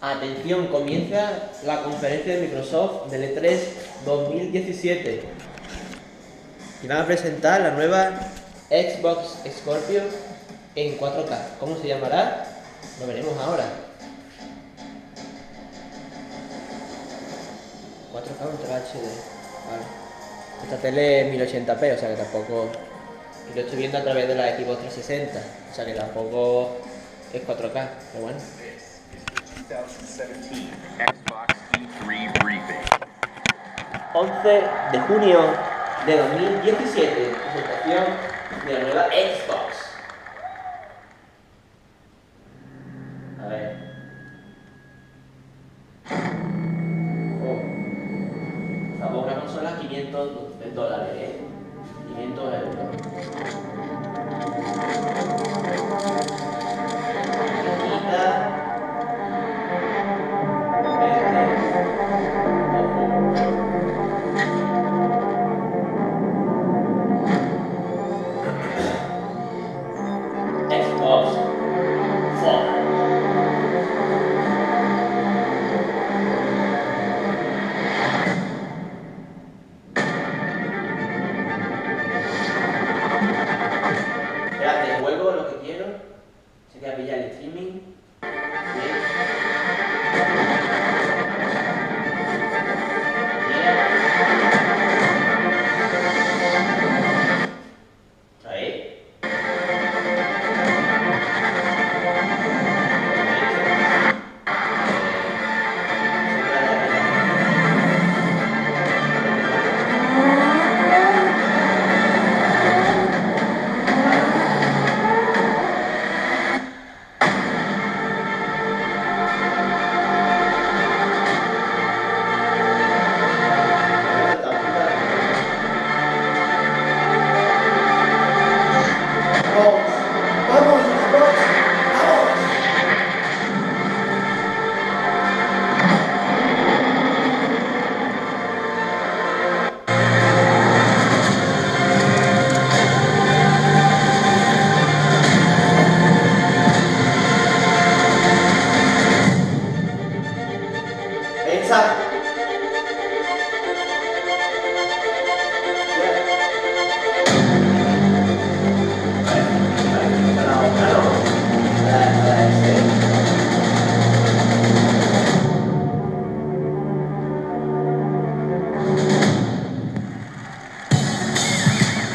Atención, comienza la conferencia de Microsoft del E3 2017 y van a presentar la nueva Xbox Scorpio en 4K. ¿Cómo se llamará? Lo veremos ahora. 4K Ultra HD. Vale. Esta tele es 1080p, o sea que tampoco... Y lo estoy viendo a través de la Xbox 360, o sea que tampoco es 4K, pero bueno. 2017 Xbox E3 briefing. 11 de junio de 2017, presentación de la nueva Xbox. A ver. Estamos una consola $500, ¿eh? 500 euros. Xbox 4. Espérate, juego lo que quiero. Sería pillar el streaming.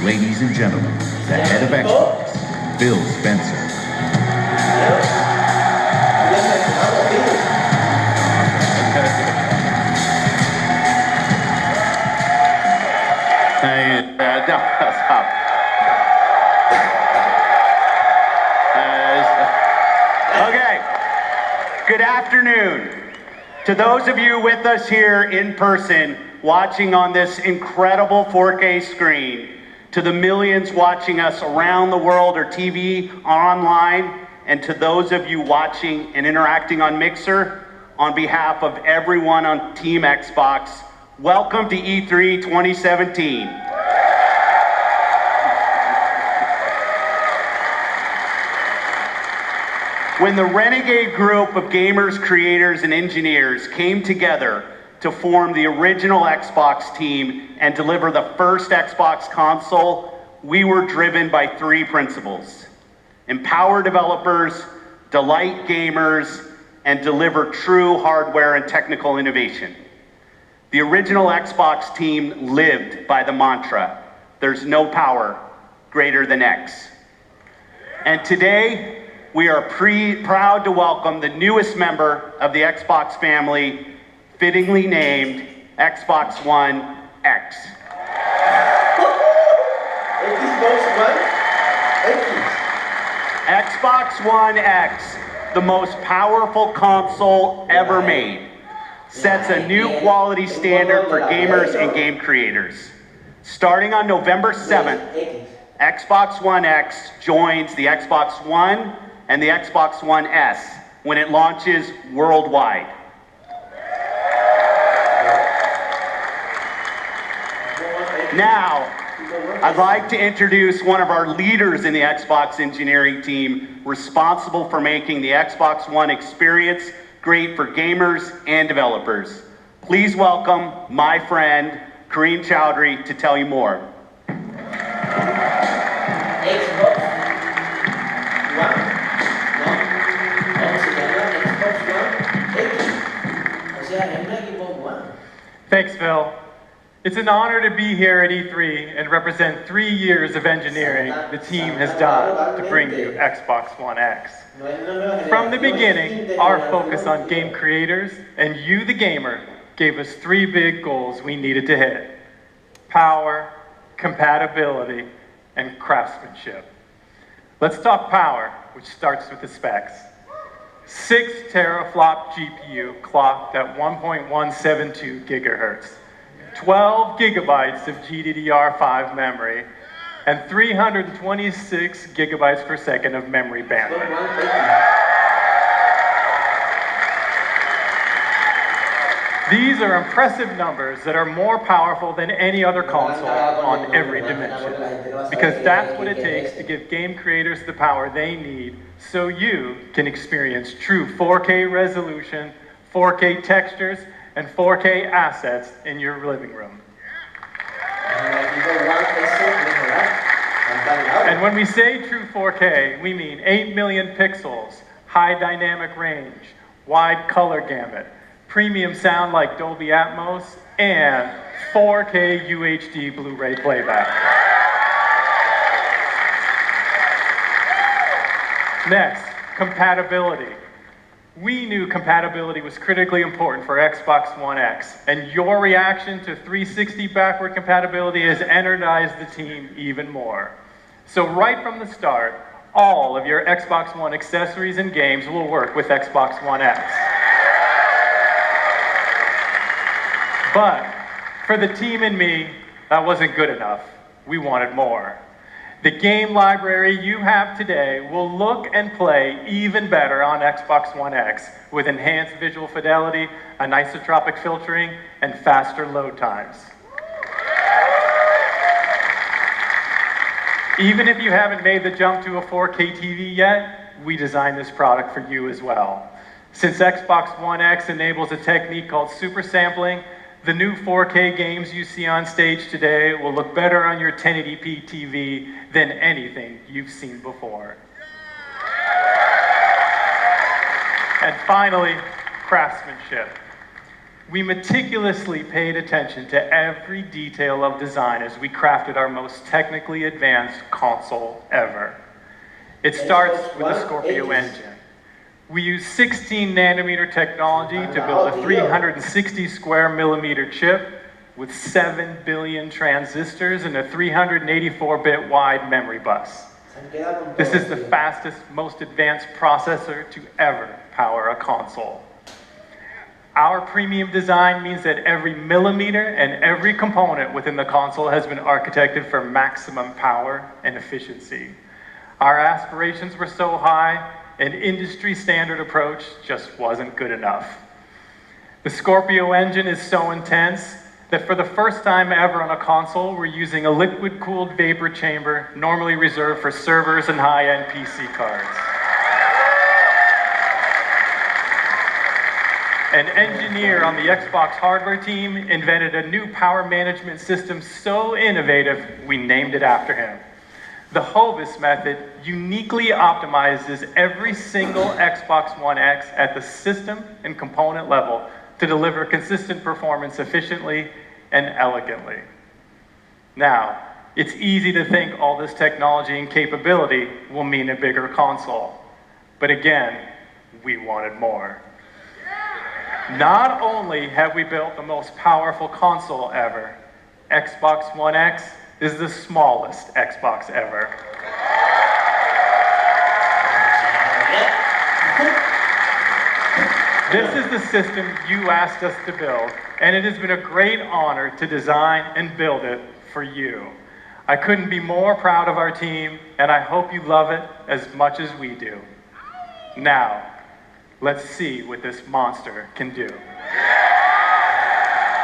Ladies and gentlemen, the head of Xbox, Phil Spencer. Okay, good afternoon. To those of you with us here in person, watching on this incredible 4K screen, to the millions watching us around the world or TV or online, and to those of you watching and interacting on Mixer, on behalf of everyone on Team Xbox, welcome to E3 2017. When the renegade group of gamers, creators, and engineers came together to form the original Xbox team and deliver the first Xbox console, we were driven by three principles: empower developers, delight gamers, and deliver true hardware and technical innovation. The original Xbox team lived by the mantra, there's no power greater than X. And today, we are proud to welcome the newest member of the Xbox family, fittingly named Xbox One X. Xbox One X, the most powerful console ever made, sets a new quality standard for gamers and game creators. Starting on November 7th, Xbox One X joins the Xbox One and the Xbox One S when it launches worldwide. Now, I'd like to introduce one of our leaders in the Xbox engineering team responsible for making the Xbox One experience great for gamers and developers. Please welcome my friend, Kareem Chowdhury, to tell you more. Xbox One, ¿no? ¿Cómo se llama? Xbox One X. O sea, es un equipo One. Thanks, Phil. It's an honor to be here at E3 and represent 3 years of engineering the team has done to bring you Xbox One X. From the beginning, our focus on game creators and you, the gamer, gave us 3 big goals we needed to hit: power, compatibility, and craftsmanship. Let's talk power, which starts with the specs. 6 teraflop GPU clocked at 1.172 gigahertz. 12 gigabytes of GDDR5 memory, and 326 gigabytes per second of memory bandwidth. These are impressive numbers that are more powerful than any other console on every dimension, because that's what it takes to give game creators the power they need so you can experience true 4K resolution, 4K textures, and 4K assets in your living room. And when we say true 4K, we mean 8 million pixels, high dynamic range, wide color gamut, premium sound like Dolby Atmos, and 4K UHD Blu-ray playback. Next, compatibility. We knew compatibility was critically important for Xbox One X, and your reaction to 360 backward compatibility has energized the team even more. So right from the start, all of your Xbox One accessories and games will work with Xbox One X. But for the team and me, that wasn't good enough. We wanted more. The game library you have today will look and play even better on Xbox One X with enhanced visual fidelity, anisotropic filtering, and faster load times. Even if you haven't made the jump to a 4K TV yet, we designed this product for you as well. Since Xbox One X enables a technique called super sampling, the new 4K games you see on stage today will look better on your 1080p TV than anything you've seen before. And finally, craftsmanship. We meticulously paid attention to every detail of design as we crafted our most technically advanced console ever. It starts with the Scorpio engine. We use 16 nanometer technology to build a 360 square millimeter chip with 7 billion transistors and a 384-bit wide memory bus. This is the fastest, most advanced processor to ever power a console. Our premium design means that every millimeter and every component within the console has been architected for maximum power and efficiency. Our aspirations were so high, an industry standard approach just wasn't good enough. The Scorpio engine is so intense that for the first time ever on a console, we're using a liquid-cooled vapor chamber normally reserved for servers and high-end PC cards. An engineer on the Xbox hardware team invented a new power management system so innovative, we named it after him. The Hovis method uniquely optimizes every single Xbox One X at the system and component level to deliver consistent performance efficiently and elegantly. Now, it's easy to think all this technology and capability will mean a bigger console. But again, we wanted more. Not only have we built the most powerful console ever, Xbox One X is the smallest Xbox ever. This is the system you asked us to build, and it has been a great honor to design and build it for you. I couldn't be more proud of our team, and I hope you love it as much as we do. Now, let's see what this monster can do.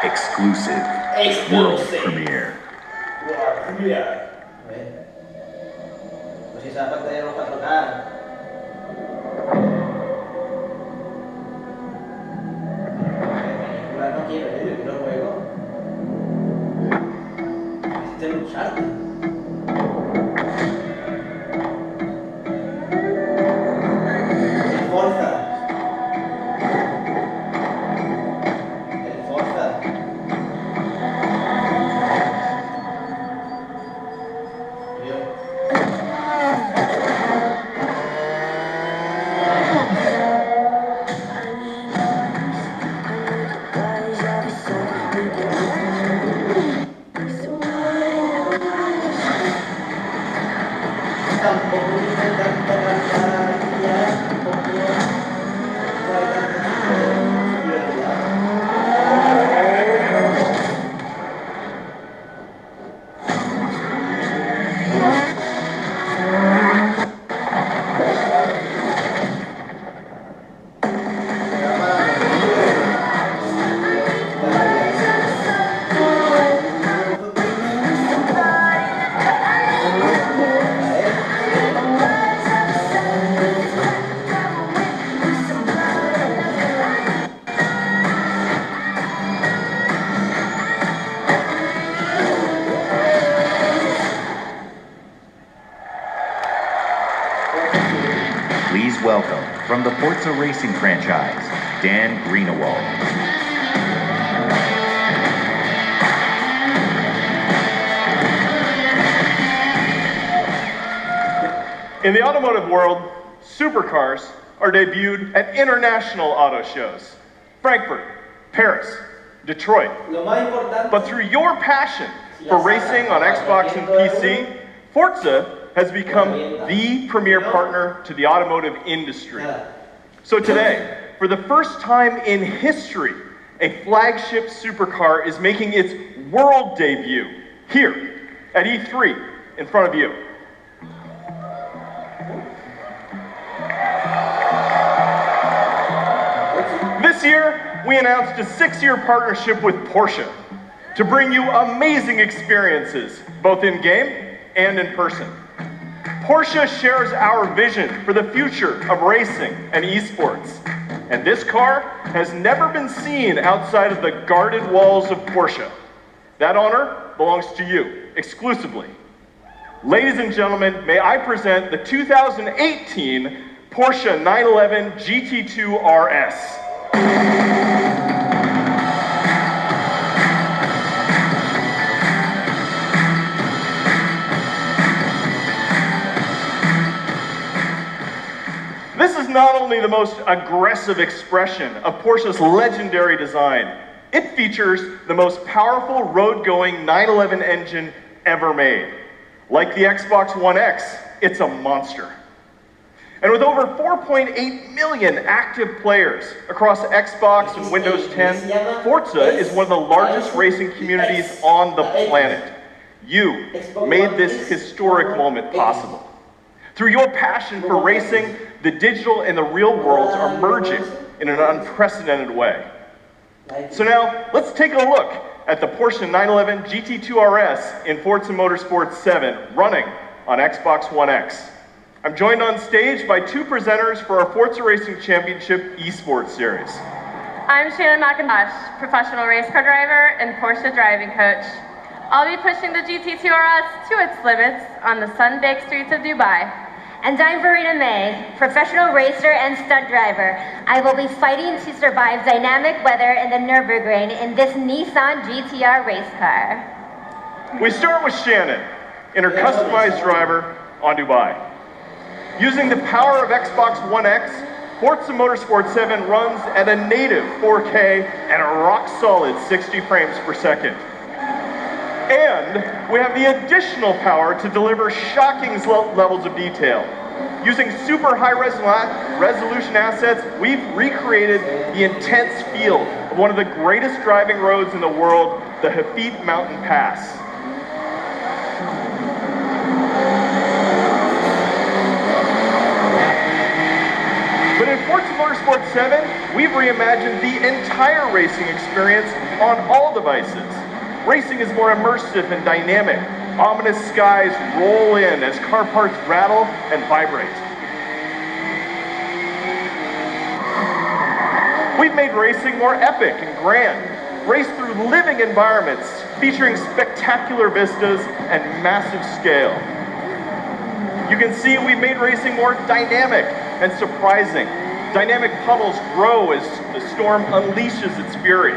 Exclusive. World premiere. Pues esa pantalla no 4K. YemaKema, no juego. Este es un charte. El Forza. Please welcome, from the Forza Racing franchise, Dan Greenewald. In the automotive world, supercars are debuted at international auto shows. Frankfurt, Paris, Detroit. Lo más importante. But through your passion for racing on Xbox and PC, Forza has become the premier partner to the automotive industry. So today, for the first time in history, a flagship supercar is making its world debut here at E3 in front of you. This year, we announced a 6-year partnership with Porsche to bring you amazing experiences, both in-game and in person. Porsche shares our vision for the future of racing and esports. And this car has never been seen outside of the guarded walls of Porsche. That honor belongs to you, exclusively. Ladies and gentlemen, may I present the 2018 Porsche 911 GT2 RS. This is not only the most aggressive expression of Porsche's legendary design, it features the most powerful road-going 911 engine ever made. Like the Xbox One X, it's a monster. And with over 4.8 million active players across Xbox and Windows 10, Forza is one of the largest racing communities on the planet. You made this historic moment possible. Through your passion for racing, the digital and the real worlds are merging in an unprecedented way. So now, let's take a look at the Porsche 911 GT2 RS in Forza Motorsport 7 running on Xbox One X. I'm joined on stage by two presenters for our Forza Racing Championship Esports Series. I'm YemaKema, professional race car driver and Porsche driving coach. I'll be pushing the GT2 RS to its limits on the sun-baked streets of Dubai. And I'm Verena May, professional racer and stunt driver. I will be fighting to survive dynamic weather in the Nürburgring in this Nissan GTR race car. We start with Shannon in her customized driver on Dubai. Using the power of Xbox One X, Forza Motorsport 7 runs at a native 4K and a rock-solid 60 frames per second. And we have the additional power to deliver shocking levels of detail. Using super high resolution assets, we've recreated the intense feel of one of the greatest driving roads in the world, the Hafid Mountain Pass. But in Forza Motorsport 7, we've reimagined the entire racing experience on all devices. Racing is more immersive and dynamic. Ominous skies roll in as car parts rattle and vibrate. We've made racing more epic and grand. race through living environments featuring spectacular vistas and massive scale. You can see we've made racing more dynamic and surprising. Dynamic puddles grow as the storm unleashes its fury.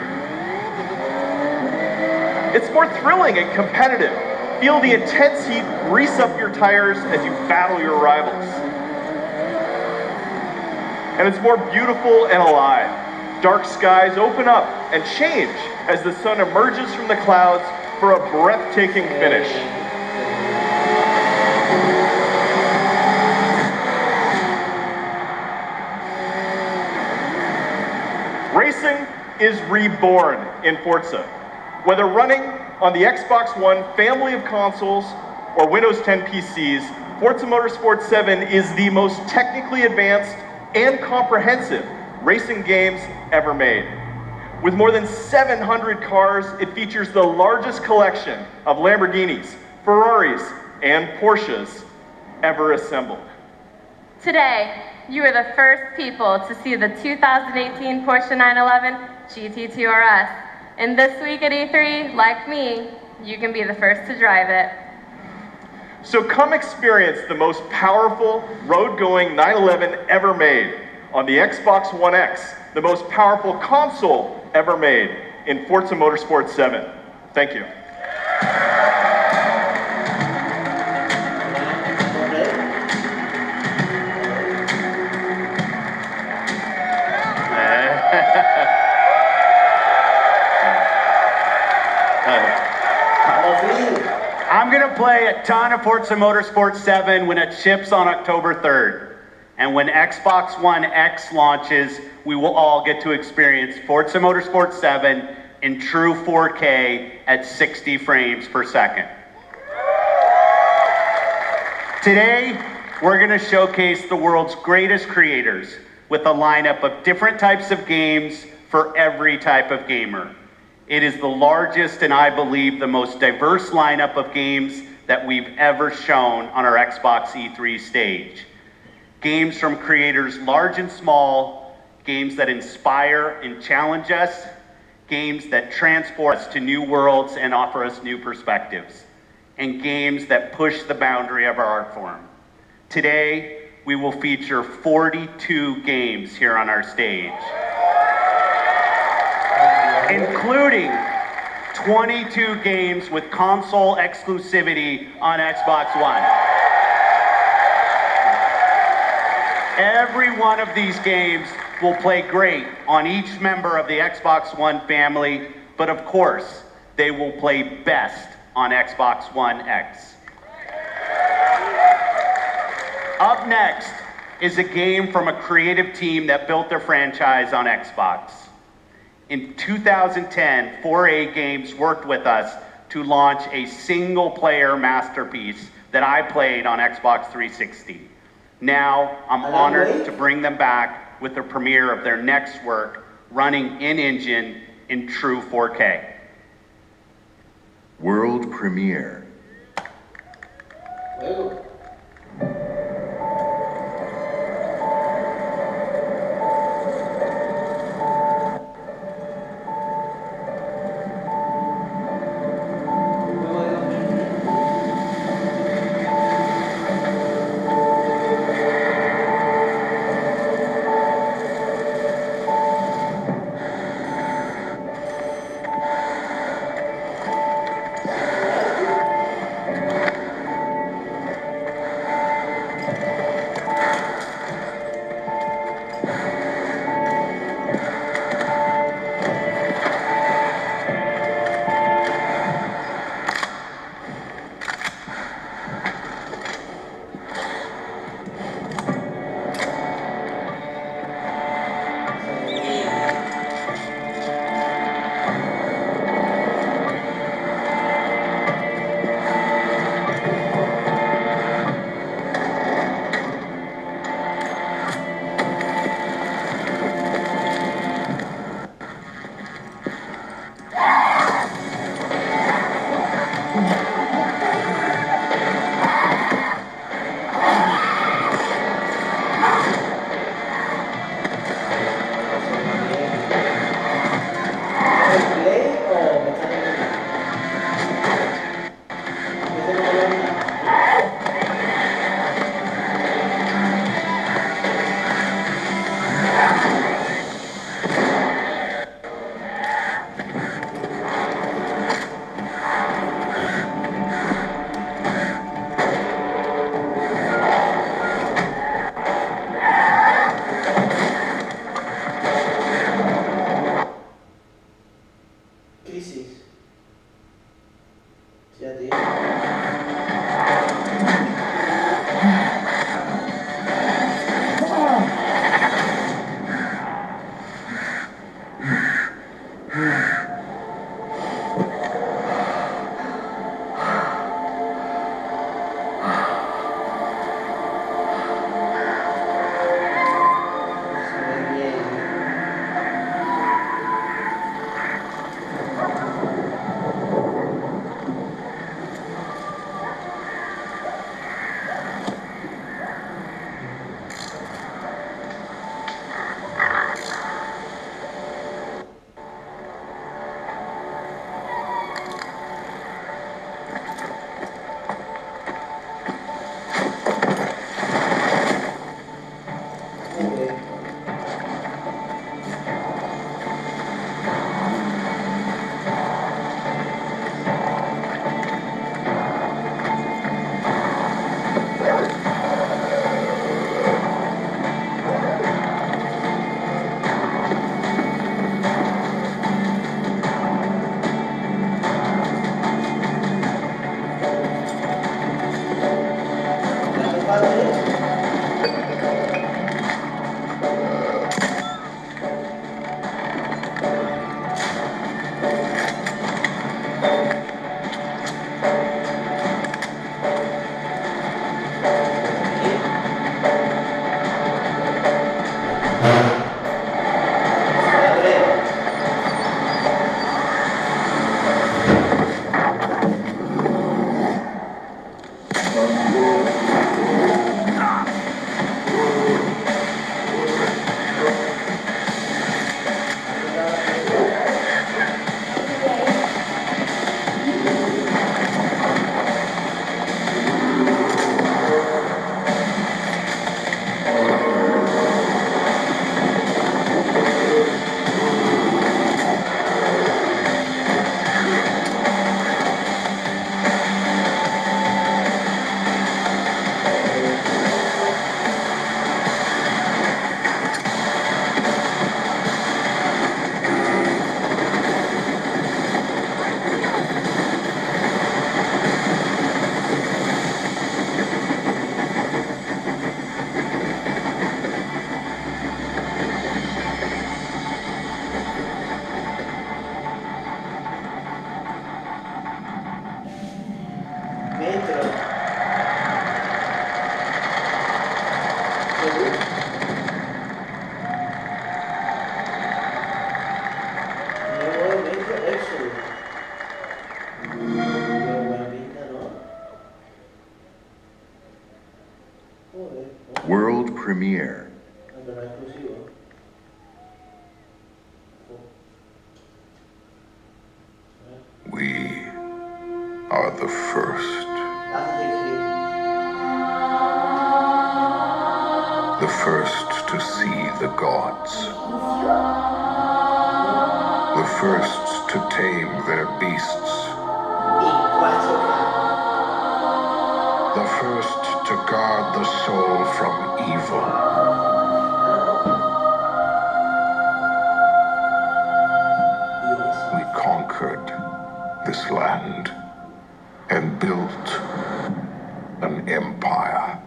It's more thrilling and competitive. Feel the intense heat grease up your tires as you battle your rivals. And it's more beautiful and alive. Dark skies open up and change as the sun emerges from the clouds for a breathtaking finish. Racing is reborn in Forza. Whether running on the Xbox One family of consoles or Windows 10 PCs, Forza Motorsport 7 is the most technically advanced and comprehensive racing games ever made. With more than 700 cars, it features the largest collection of Lamborghinis, Ferraris, and Porsches ever assembled. Today, you are the first people to see the 2018 Porsche 911 GT2 RS. And this week at E3, like me, you can be the first to drive it. So come experience the most powerful road-going 911 ever made on the Xbox One X, the most powerful console ever made in Forza Motorsport 7. Thank you. I'm gonna play a ton of Forza Motorsport 7 when it ships on October 3rd. And when Xbox One X launches, we will all get to experience Forza Motorsport 7 in true 4K at 60 frames per second. Today, we're gonna showcase the world's greatest creators with a lineup of different types of games for every type of gamer. It is the largest and I believe the most diverse lineup of games that we've ever shown on our Xbox E3 stage. Games from creators large and small, games that inspire and challenge us, games that transport us to new worlds and offer us new perspectives, and games that push the boundary of our art form. Today, we will feature 42 games here on our stage, including 22 games with console exclusivity on Xbox One. Every one of these games will play great on each member of the Xbox One family, but of course, they will play best on Xbox One X. Up next is a game from a creative team that built their franchise on Xbox. In 2010, 4A Games worked with us to launch a single-player masterpiece that I played on Xbox 360. Now, I'm honored to bring them back with the premiere of their next work, running in-engine in true 4K. World premiere. are the first. The first to see the gods. The first to tame their beasts. The first to guard the soul from evil. We conquered this land and built an empire.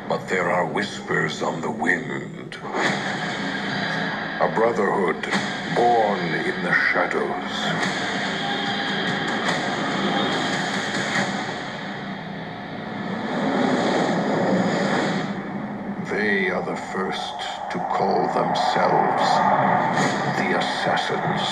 But there are whispers on the wind. A brotherhood born in the shadows. They are the first to call themselves the Assassins.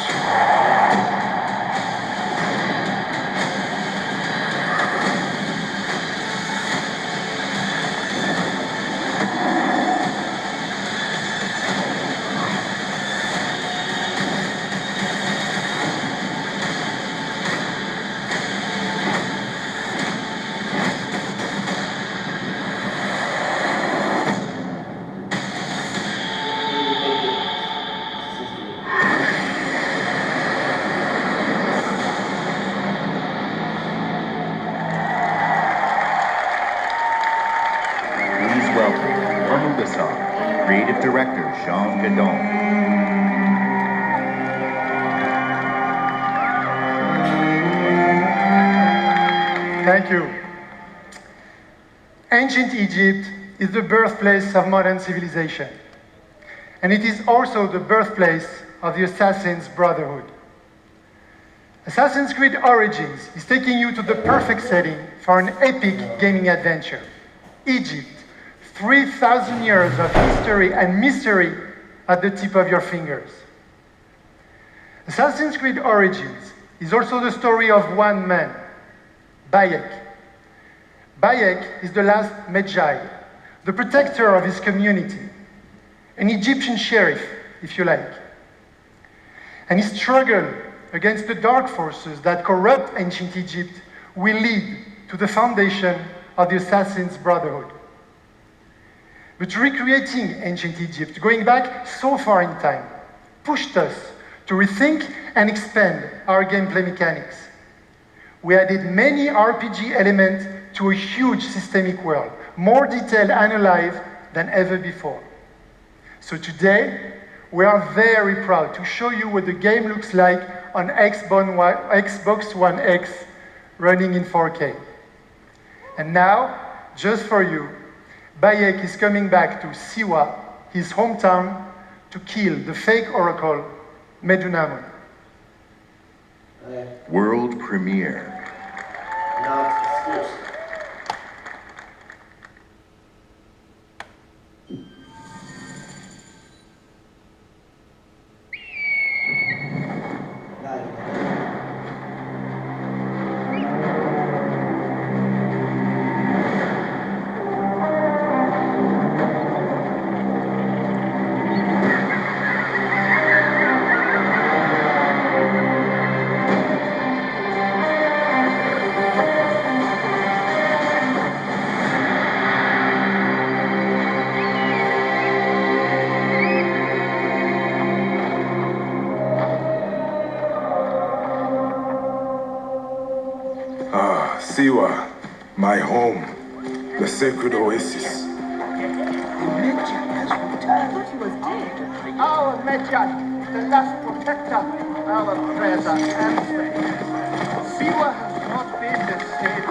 Creative Director Jean Gadon. Thank you. Ancient Egypt is the birthplace of modern civilization. And it is also the birthplace of the Assassin's Brotherhood. Assassin's Creed Origins is taking you to the perfect setting for an epic gaming adventure. Egypt, 3,000 years of history and mystery at the tip of your fingers. Assassin's Creed Origins is also the story of one man, Bayek. Bayek is the last Magi, the protector of his community, an Egyptian sheriff, if you like. And his struggle against the dark forces that corrupt ancient Egypt will lead to the foundation of the Assassin's Brotherhood. But recreating ancient Egypt, going back so far in time, pushed us to rethink and expand our gameplay mechanics. We added many RPG elements to a huge systemic world, more detailed and alive than ever before. So today, we are very proud to show you what the game looks like on Xbox One X running in 4K. And now, just for you, Bayek is coming back to Siwa, his hometown, to kill the fake oracle, Medunamun. World premiere. Siwa, my home, the sacred oasis. Our Medjay, the last protector, our treasure and strength. Siwa has not been the same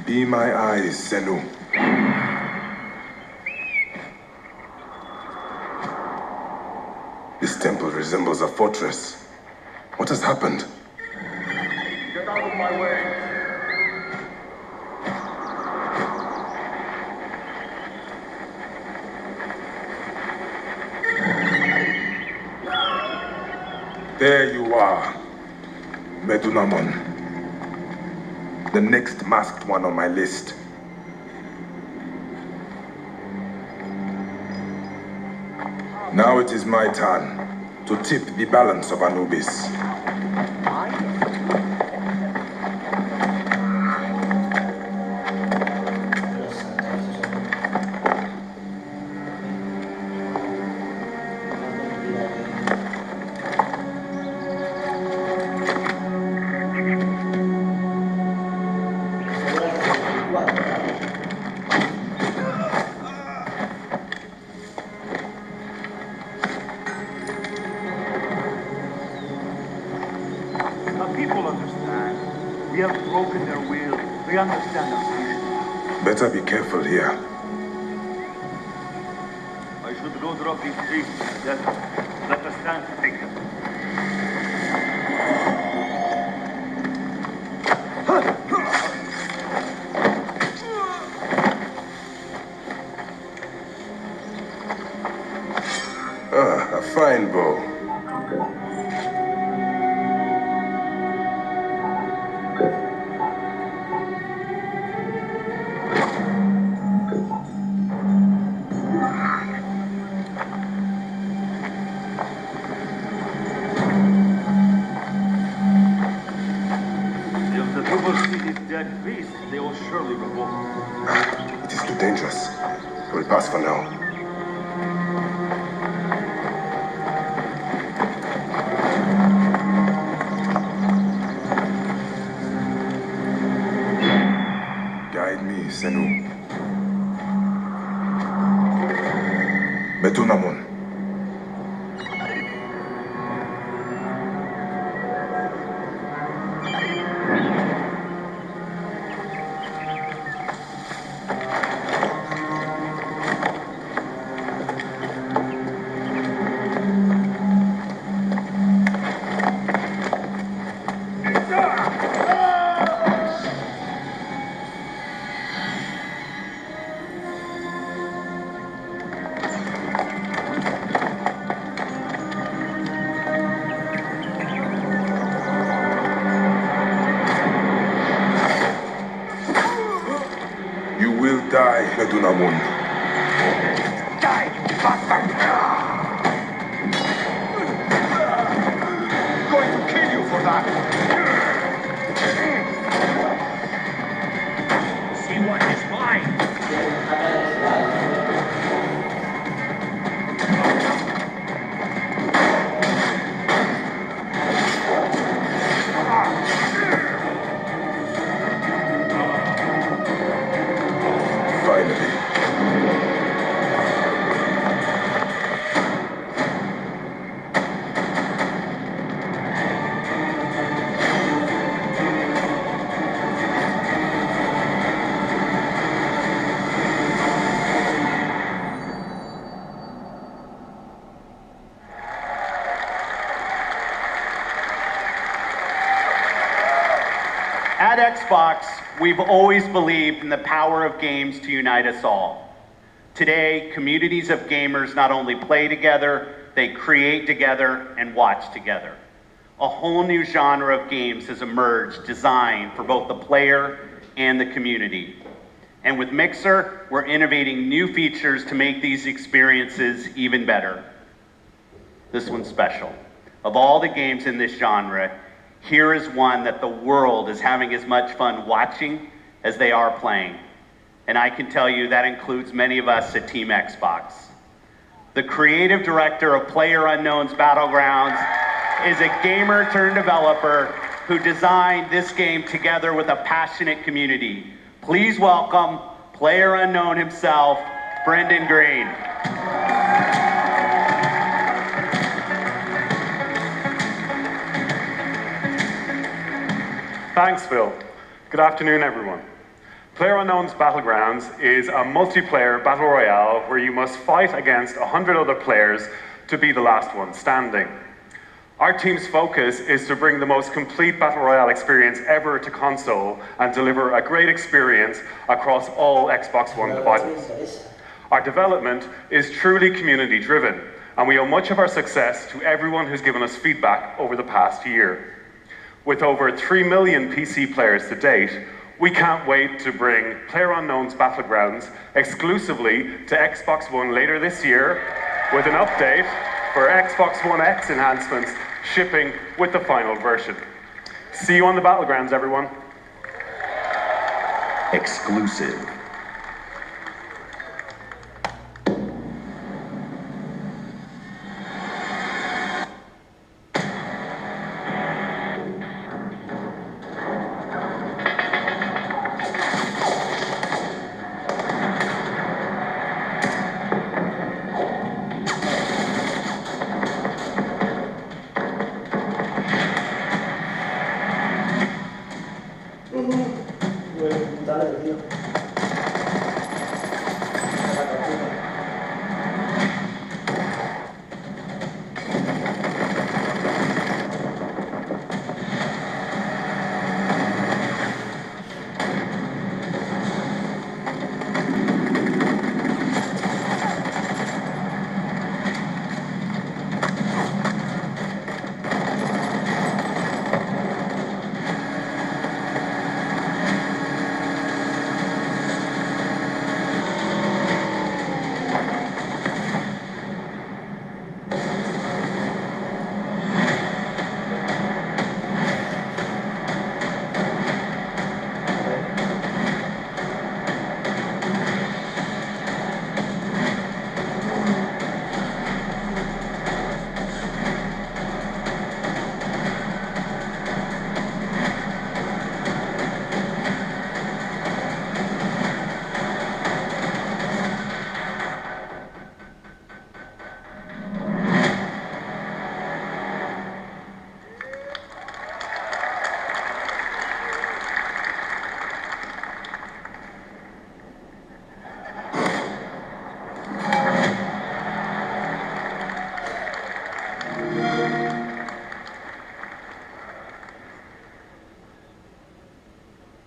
Be my eyes, Senu. This temple resembles a fortress. What has happened? Get out of my way. There you are, Medunamon. The next masked one on my list. Now it is my turn to tip the balance of Anubis. Better be careful here. I should go drop these trees. Yes. Let us stand to take them. Ah, a fine bow. They will surely revolt. It is too dangerous. We'll pass for now. Guide me, Senu. Medunamon. Die, Medunamon. Die, you bastard! I'm going to kill you for that. See what is mine. At Xbox, we've always believed in the power of games to unite us all. Today, communities of gamers not only play together, they create together and watch together. A whole new genre of games has emerged designed for both the player and the community. And with Mixer, we're innovating new features to make these experiences even better. This one's special. Of all the games in this genre, here is one that the world is having as much fun watching as they are playing. And I can tell you that includes many of us at Team Xbox. The creative director of PlayerUnknown's Battlegrounds is a gamer turned developer who designed this game together with a passionate community. Please welcome PlayerUnknown himself, Brendan Green. Thanks, Phil. Good afternoon, everyone. PlayerUnknown's Battlegrounds is a multiplayer battle royale where you must fight against 100 other players to be the last one standing. Our team's focus is to bring the most complete battle royale experience ever to console and deliver a great experience across all Xbox One devices. Our development is truly community driven, and we owe much of our success to everyone who's given us feedback over the past year. With over 3 million PC players to date, we can't wait to bring PlayerUnknown's Battlegrounds exclusively to Xbox One later this year, with an update for Xbox One X enhancements shipping with the final version. See you on the Battlegrounds, everyone. Exclusive.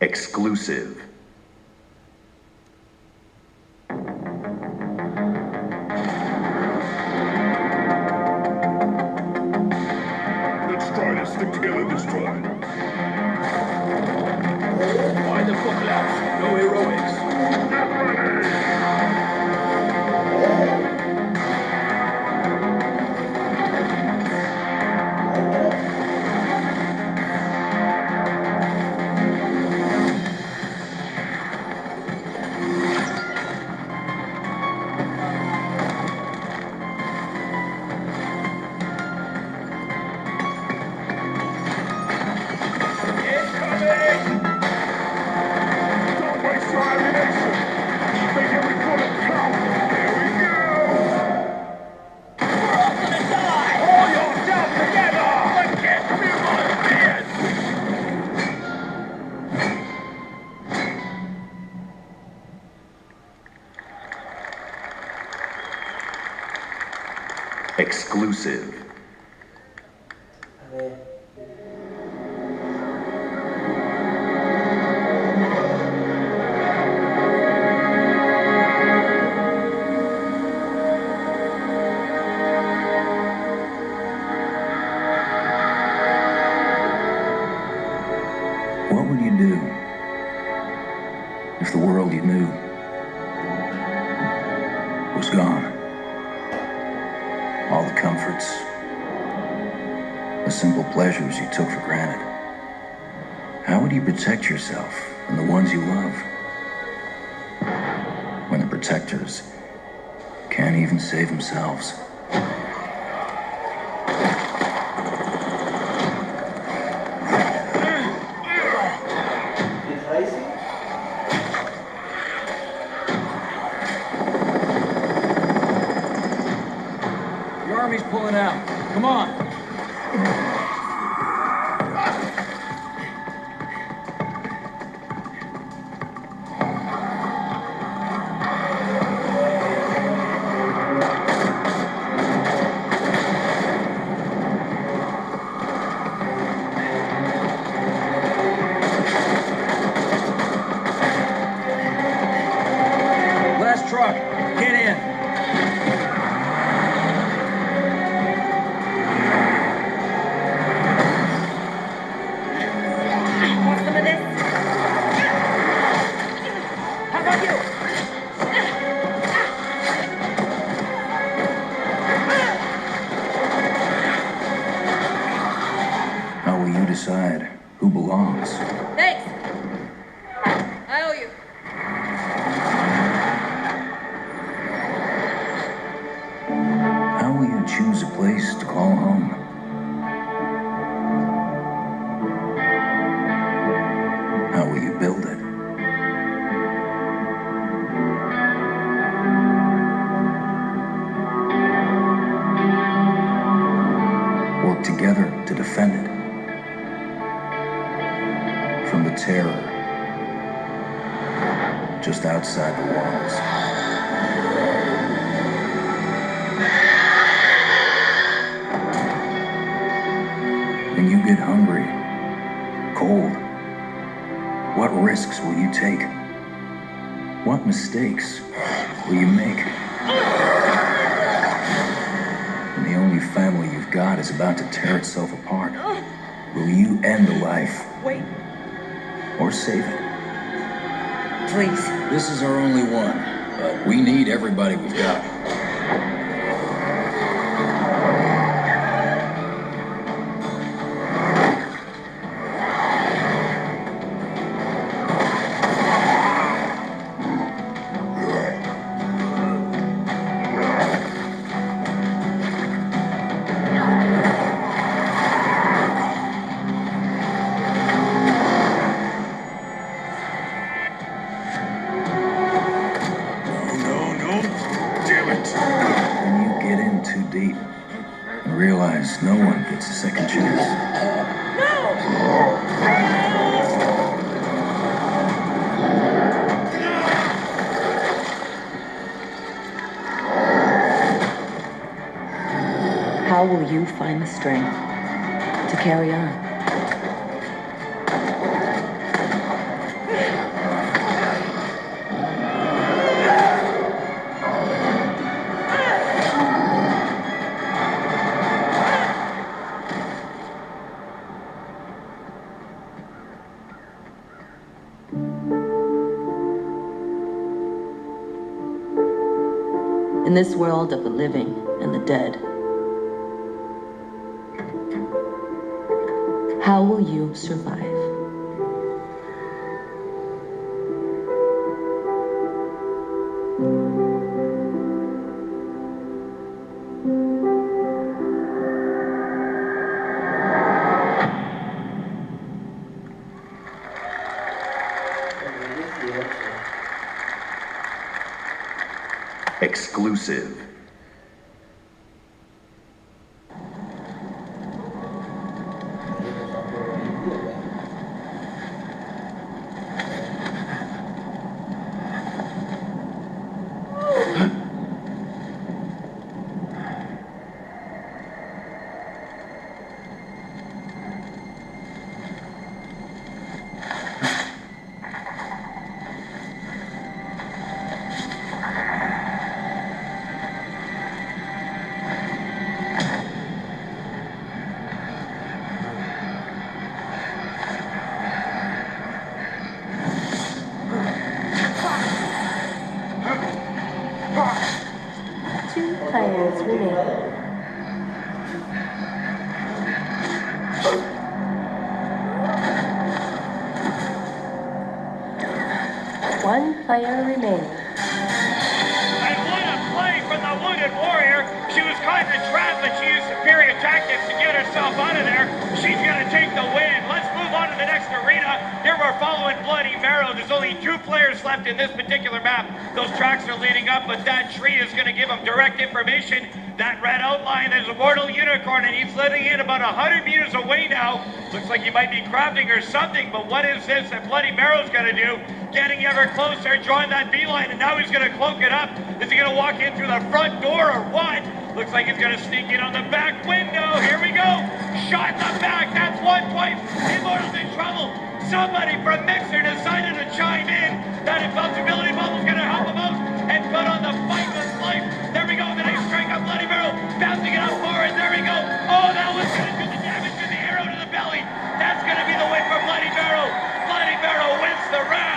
Exclusive. Let's try to stick together this time. Why the fuck lads? No heroics. Get ready! Exclusive. What would you do if the world you knew was gone? All the comforts, the simple pleasures you took for granted. How would you protect yourself and the ones you love when the protectors can't even save themselves? The army's pulling out. Come on. decide who belongs? Thanks. I owe you. How will you choose a place to call home? How will you build it? Work together to defend it. From the terror just outside the walls. When you get hungry, cold, what risks will you take? What mistakes will you make? When the only family you've got is about to tear itself apart, will you end the life? Wait. Or save it? Please. This is our only one, but we need everybody we've got. No one gets a second chance. How will you find the strength to carry on? In this world of the living and the dead, how will you survive? Exclusive. Players remaining. One player remaining. And what a play from the Wounded Warrior. She was caught in a trap, but she used superior tactics to get herself out of there. She's going to take the win. Let's move on to the next arena. Here we're following Bloody Marrow. There's only 2 players left in this particular map. Those tracks are leading up, but that tree is going to give them direct information. That red outline is a mortal unicorn, and he's letting in about 100 meters away now. Looks like he might be crafting or something, but what is this that Bloody Marrow's going to do? Getting ever closer, drawing that beeline, and now he's going to cloak it up. Is he going to walk in through the front door or what? Looks like he's going to sneak in on the back window. Here we go. Shot in the back. That's 1 point. Immortal's in trouble. Somebody from Mixer decided to chime in. That invincibility bubble's going to help him out and put on the fight with life. There we go. The nice strike on Bloody Marrow. Bouncing it up forward. There we go. Oh, that was going to do the damage to the arrow to the belly. That's going to be the win for Bloody Marrow. Bloody Marrow wins the round.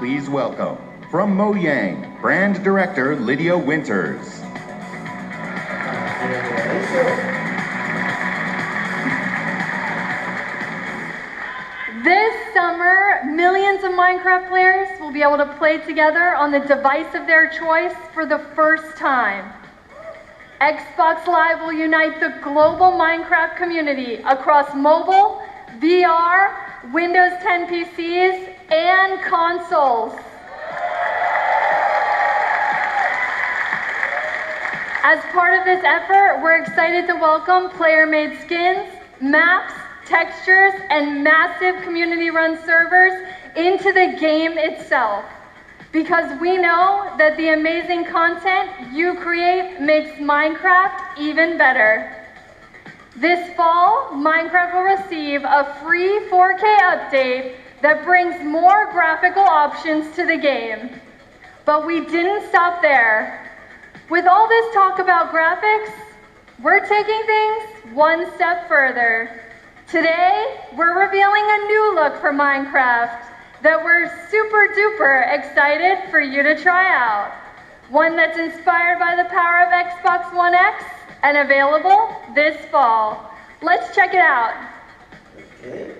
Please welcome, from Mojang, Brand Director Lydia Winters. This summer, millions of Minecraft players will be able to play together on the device of their choice for the first time. Xbox Live will unite the global Minecraft community across mobile, VR, Windows 10 PCs, and consoles. As part of this effort, we're excited to welcome player-made skins, maps, textures, and massive community-run servers into the game itself. Because we know that the amazing content you create makes Minecraft even better. This fall, Minecraft will receive a free 4K update that brings more graphical options to the game. But we didn't stop there. With all this talk about graphics, we're taking things one step further. Today, we're revealing a new look for Minecraft that we're super duper excited for you to try out. One that's inspired by the power of Xbox One X and available this fall. Let's check it out. Okay.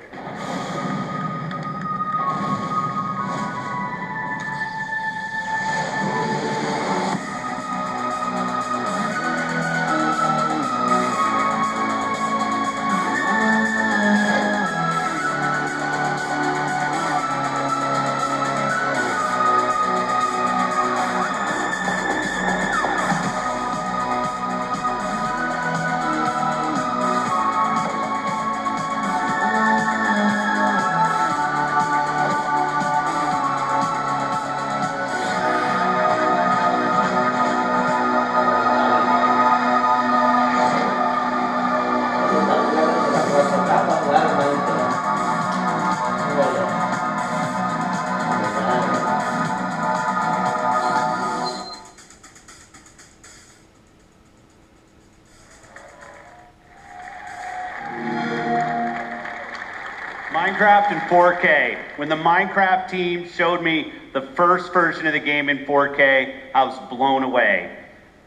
Minecraft in 4K. When the Minecraft team showed me the first version of the game in 4K, I was blown away.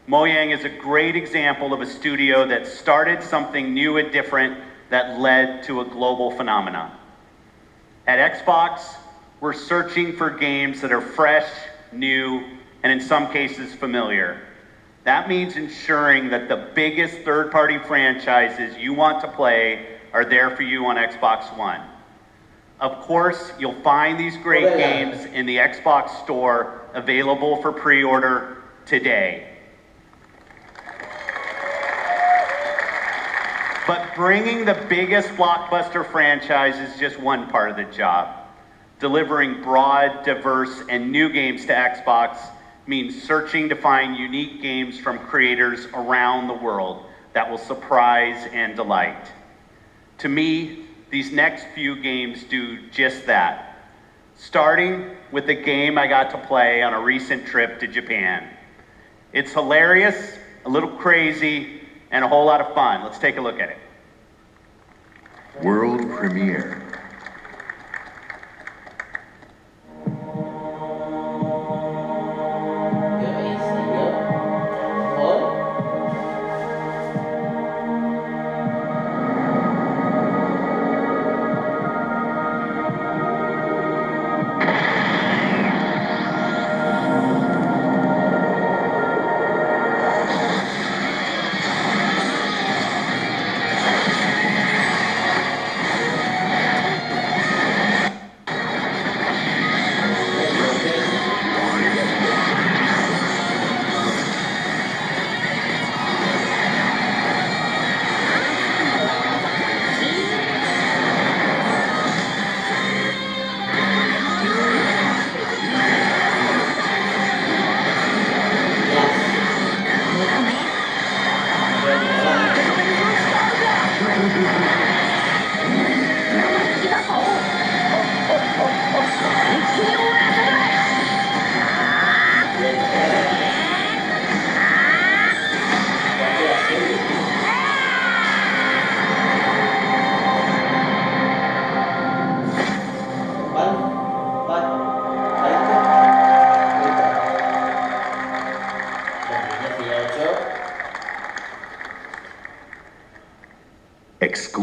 Mojang is a great example of a studio that started something new and different that led to a global phenomenon. At Xbox, we're searching for games that are fresh, new, and in some cases familiar. That means ensuring that the biggest third-party franchises you want to play are there for you on Xbox One. Of course, you'll find these great games in the Xbox Store available for pre-order today. But bringing the biggest blockbuster franchise is just one part of the job. Delivering broad, diverse, and new games to Xbox means searching to find unique games from creators around the world that will surprise and delight. To me, these next few games do just that. Starting with the game I got to play on a recent trip to Japan. It's hilarious, a little crazy, and a whole lot of fun. Let's take a look at it. World premiere.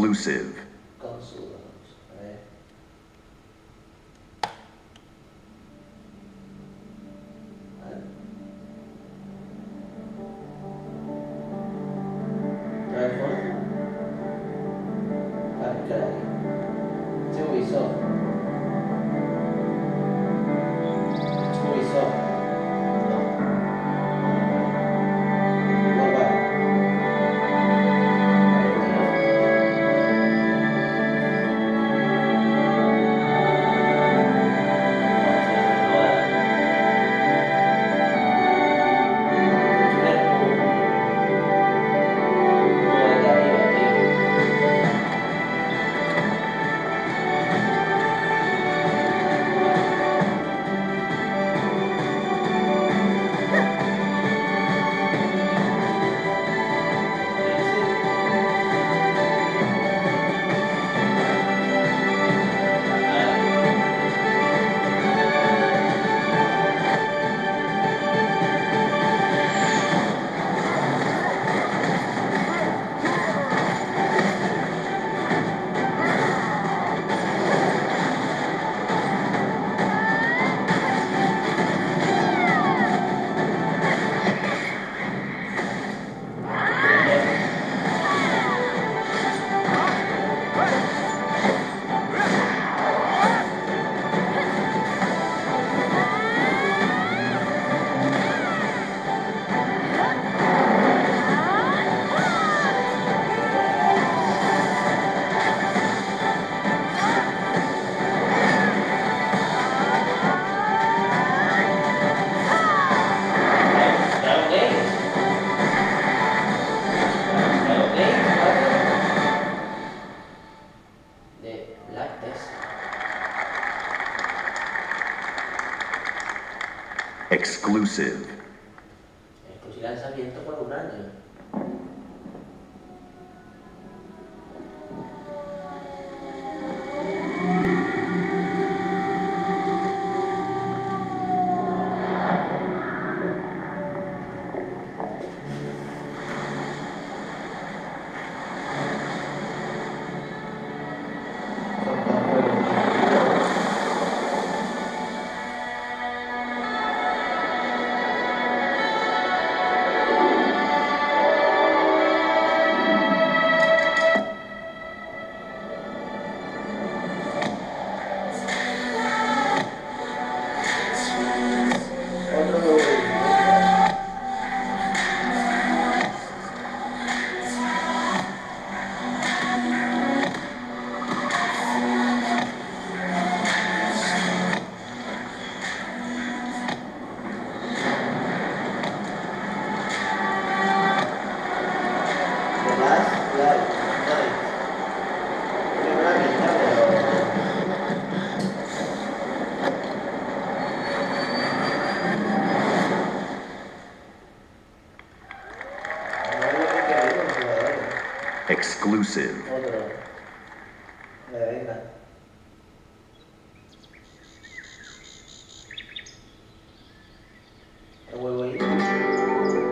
Exclusive. Consolas. A ver. Teléfono. Caray. Sí, Ubisoft. Ubisoft. No. Global. Exclusive. Exclusivo lanzamiento por un año. Exclusive. Otro. Venga. ¿Qué huevo ahí? Exclusive.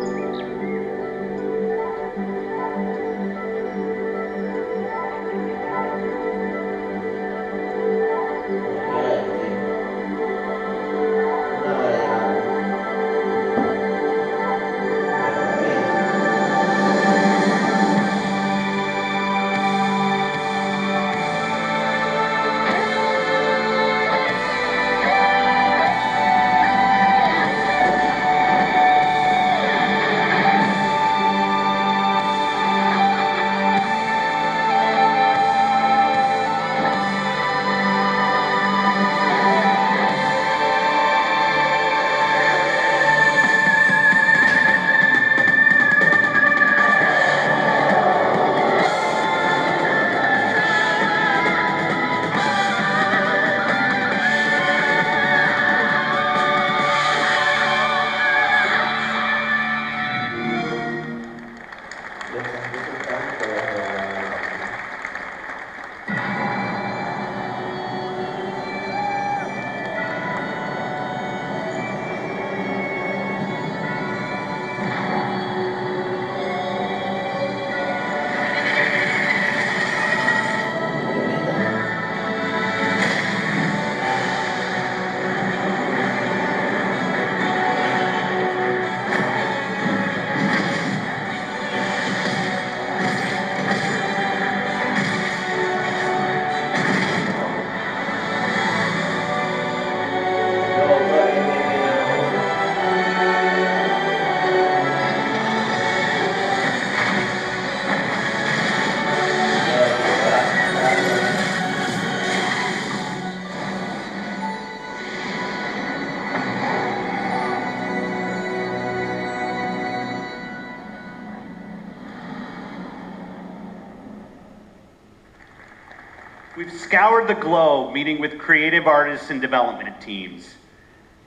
We've scoured the globe meeting with creative artists and development teams,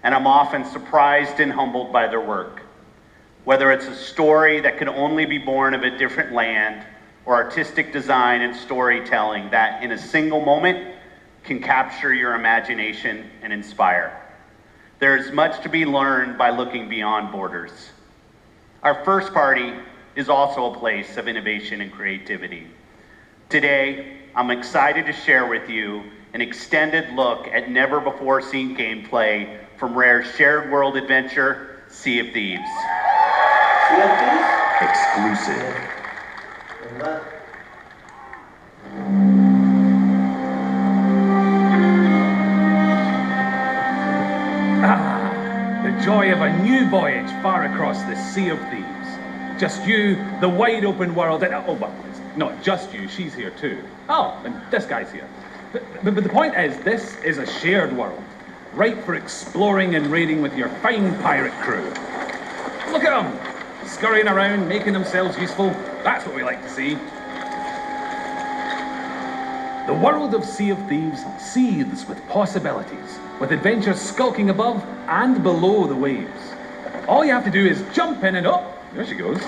and I'm often surprised and humbled by their work. Whether it's a story that could only be born of a different land, or artistic design and storytelling that, in a single moment, can capture your imagination and inspire. There is much to be learned by looking beyond borders. Our first party is also a place of innovation and creativity. Today, I'm excited to share with you an extended look at never-before-seen gameplay from Rare's shared world adventure, Sea of Thieves. Exclusive. The joy of a new voyage far across the Sea of Thieves. Just you, the wide open world, and oh, well, it's not just you, she's here too. Oh, and this guy's here. But the point is, this is a shared world, ripe for exploring and raiding with your fine pirate crew. Look at them, scurrying around, making themselves useful. That's what we like to see. The world of Sea of Thieves seethes with possibilities, with adventures skulking above and below the waves. All you have to do is jump in and oh, there she goes.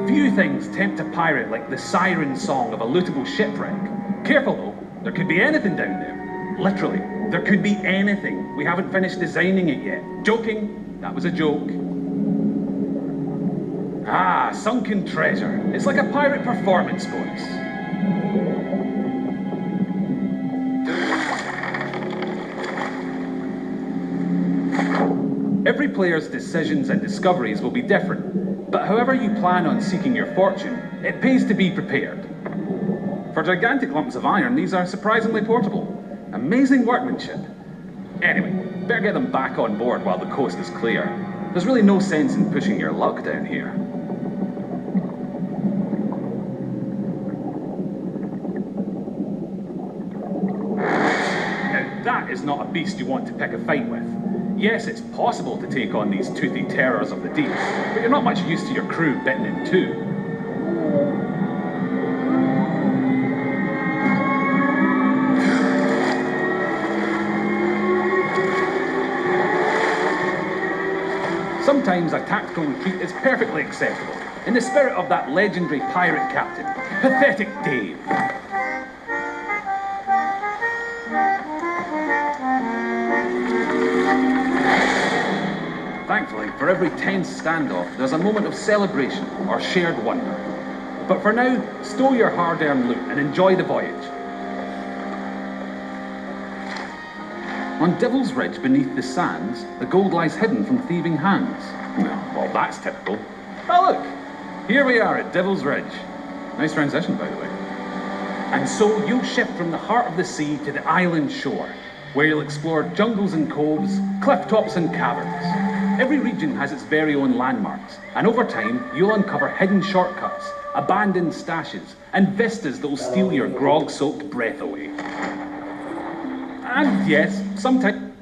Few things tempt a pirate like the siren song of a lootable shipwreck. Careful though, there could be anything down there. Literally, there could be anything. We haven't finished designing it yet. Joking, that was a joke. Ah, sunken treasure. It's like a pirate performance bonus. Every player's decisions and discoveries will be different, but however you plan on seeking your fortune, it pays to be prepared. For gigantic lumps of iron, these are surprisingly portable. Amazing workmanship. Anyway, better get them back on board while the coast is clear. There's really no sense in pushing your luck down here. Now, that is not a beast you want to pick a fight with. Yes, it's possible to take on these toothy terrors of the deep, but you're not much used to your crew bitten in two. Sometimes a tactical retreat is perfectly acceptable, in the spirit of that legendary pirate captain, Pathetic Dave. Thankfully, for every tense standoff, there's a moment of celebration or shared wonder. But for now, stow your hard-earned loot and enjoy the voyage. On Devil's Ridge beneath the sands, the gold lies hidden from thieving hands. Well, that's typical. Oh look, here we are at Devil's Ridge. Nice transition, by the way. And so you'll shift from the heart of the sea to the island shore, where you'll explore jungles and coves, cliff tops and caverns. Every region has its very own landmarks, and over time, you'll uncover hidden shortcuts, abandoned stashes, and vistas that'll steal your grog-soaked breath away. And yes, sometimes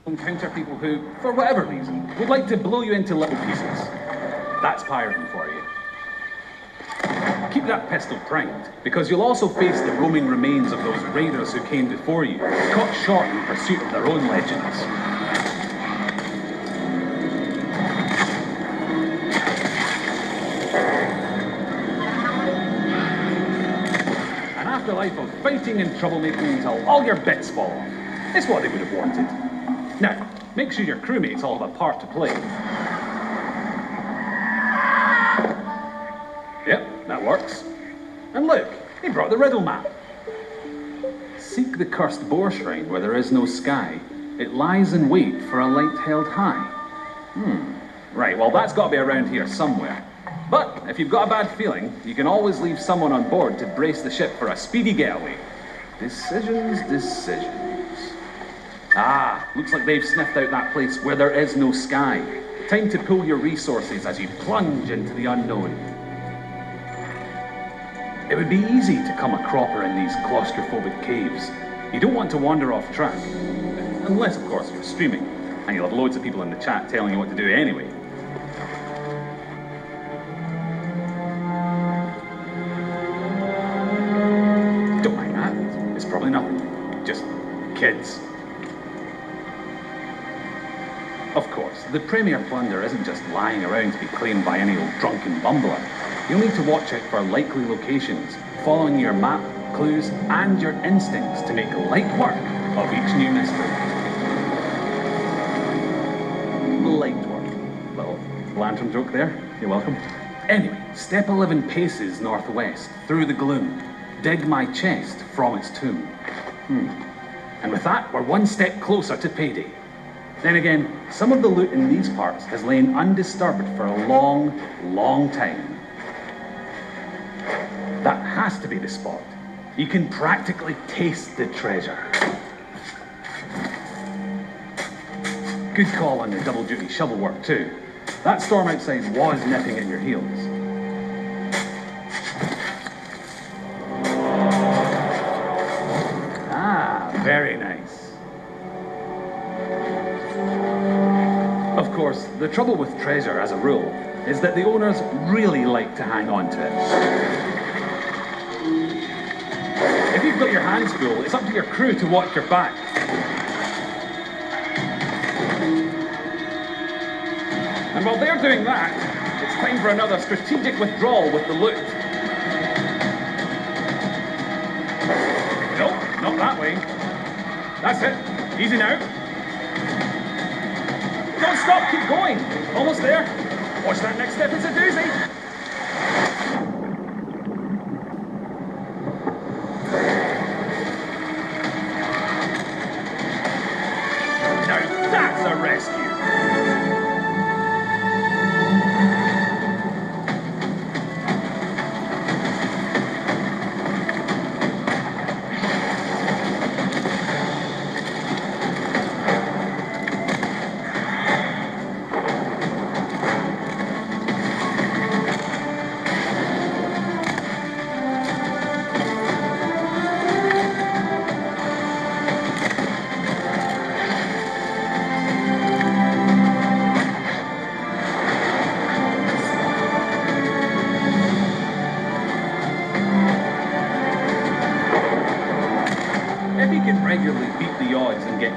encounter people who, for whatever reason, would like to blow you into little pieces. That's pirating for you. Keep that pistol primed, because you'll also face the roaming remains of those raiders who came before you, caught short in pursuit of their own legends. An afterlife of fighting and troublemaking until all your bits fall off. It's what they would have wanted. Now, make sure your crewmates all have a part to play. Yep, that works. And look, he brought the riddle map. Seek the cursed boar shrine where there is no sky. It lies in wait for a light held high. Right, well that's got to be around here somewhere. But if you've got a bad feeling, you can always leave someone on board to brace the ship for a speedy getaway. Decisions. Ah, looks like they've sniffed out that place where there is no sky. Time to pull your resources as you plunge into the unknown. It would be easy to come a cropper in these claustrophobic caves. You don't want to wander off track. Unless, of course, you're streaming. And you'll have loads of people in the chat telling you what to do anyway. Don't mind that. It's probably nothing. Just kids. Of course, the Premier Plunder isn't just lying around to be claimed by any old drunken bumbler. You'll need to watch out for likely locations, following your map, clues, and your instincts to make light work of each new mystery. Light work. Little lantern joke there. You're welcome. Anyway, step 11 paces northwest, through the gloom. Dig my chest from its tomb. And with that, we're one step closer to payday. Then again, some of the loot in these parts has lain undisturbed for a long, long time. That has to be the spot. You can practically taste the treasure. Good call on the double-duty shovel work too. That storm outside was nipping at your heels. Ah, very nice. Of course, the trouble with treasure as a rule is that the owners really like to hang on to it. If you've got your hands full, it's up to your crew to watch your back. And while they're doing that, it's time for another strategic withdrawal with the loot. Nope, not that way. That's it. Easy now. Don't stop, keep going. Almost there. Watch that next step, it's a doozy. Now that's a rescue.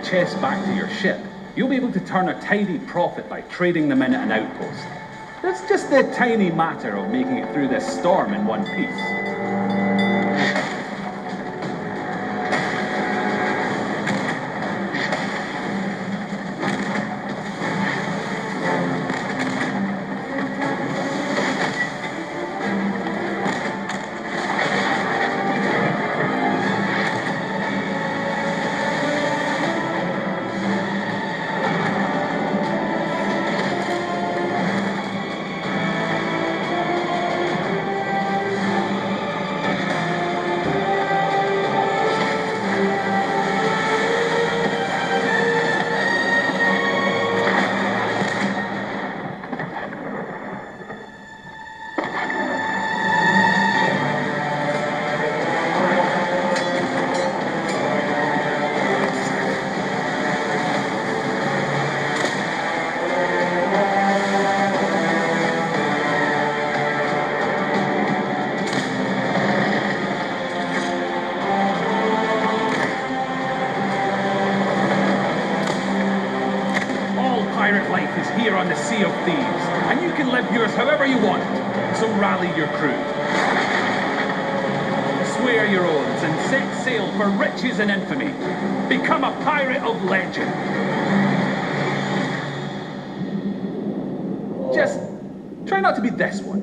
Chests back to your ship, you'll be able to turn a tidy profit by trading them in at an outpost. That's just the tiny matter of making it through this storm in one piece. And infamy. Become a pirate of legend. Just try not to be this one.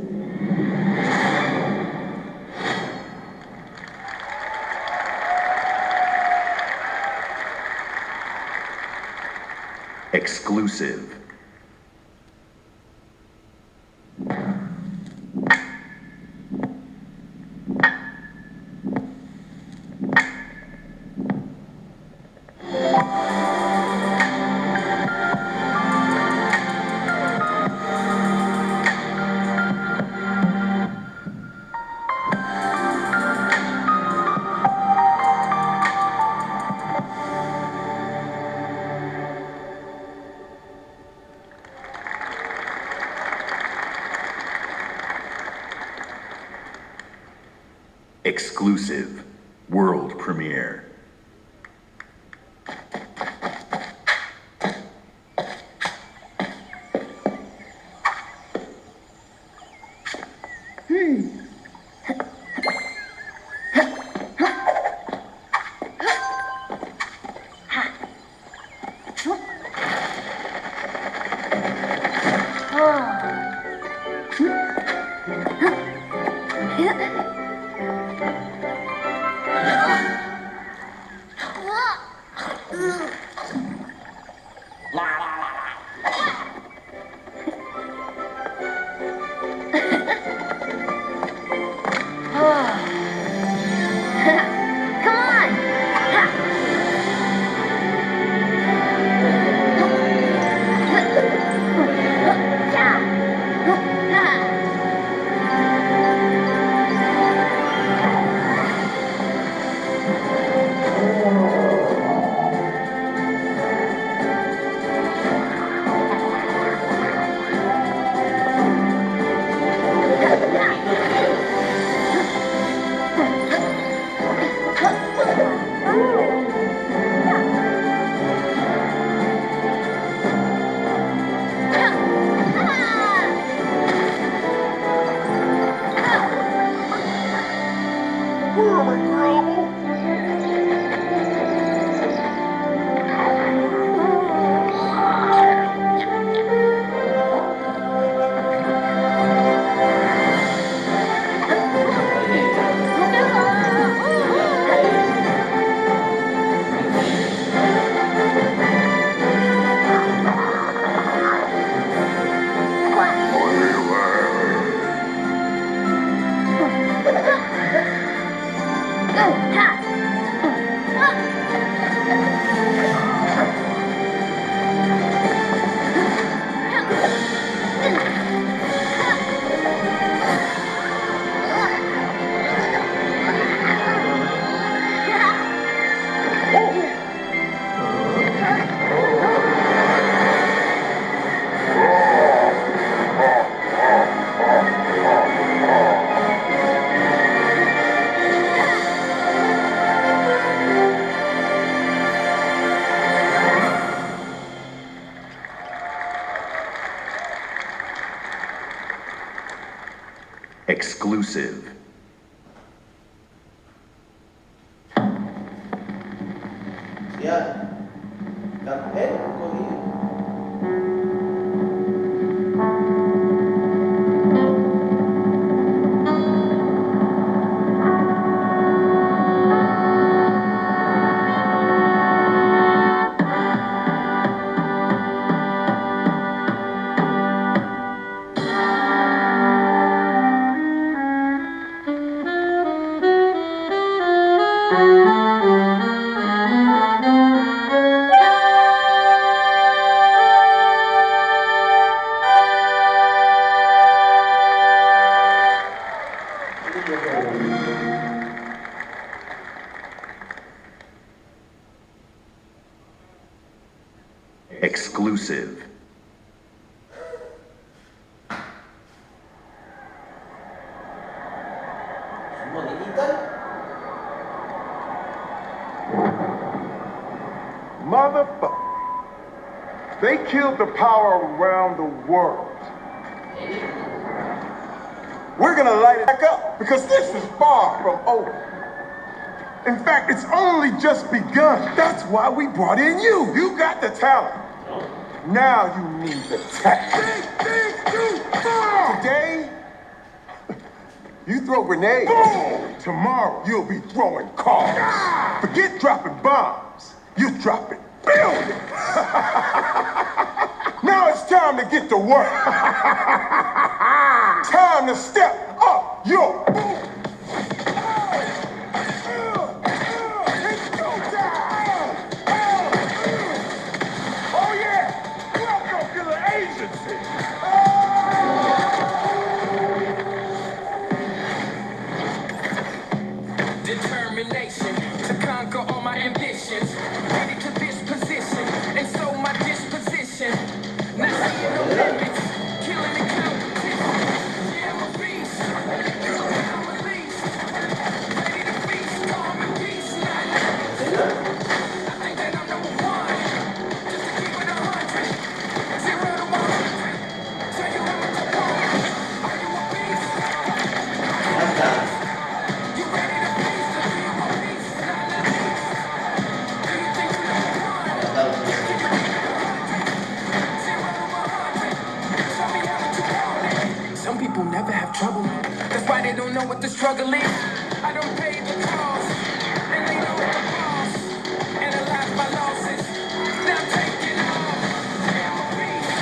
Exclusive. Exclusive. World premiere. Exclusive. Ya. Cogí. Exclusive. Motherfucker. They killed the power around the world. We're gonna light it back up because this is far from over. In fact, it's only just begun. That's why we brought in you. You got the talent. Now you need the tech. Today, you throw grenades. Boom. Tomorrow, you'll be throwing cars. Forget dropping bombs. You're dropping billions. Now it's time to get to work. Time to step up your boom. Determination to conquer all my ambitions. Ready to this position, and so my disposition. Not seeing no limits, killing the competition. Yeah, I'm a beast. I'm a beast. least. I don't pay the cost, and they know the boss. Analyze my losses, now take it off. I'm a beast,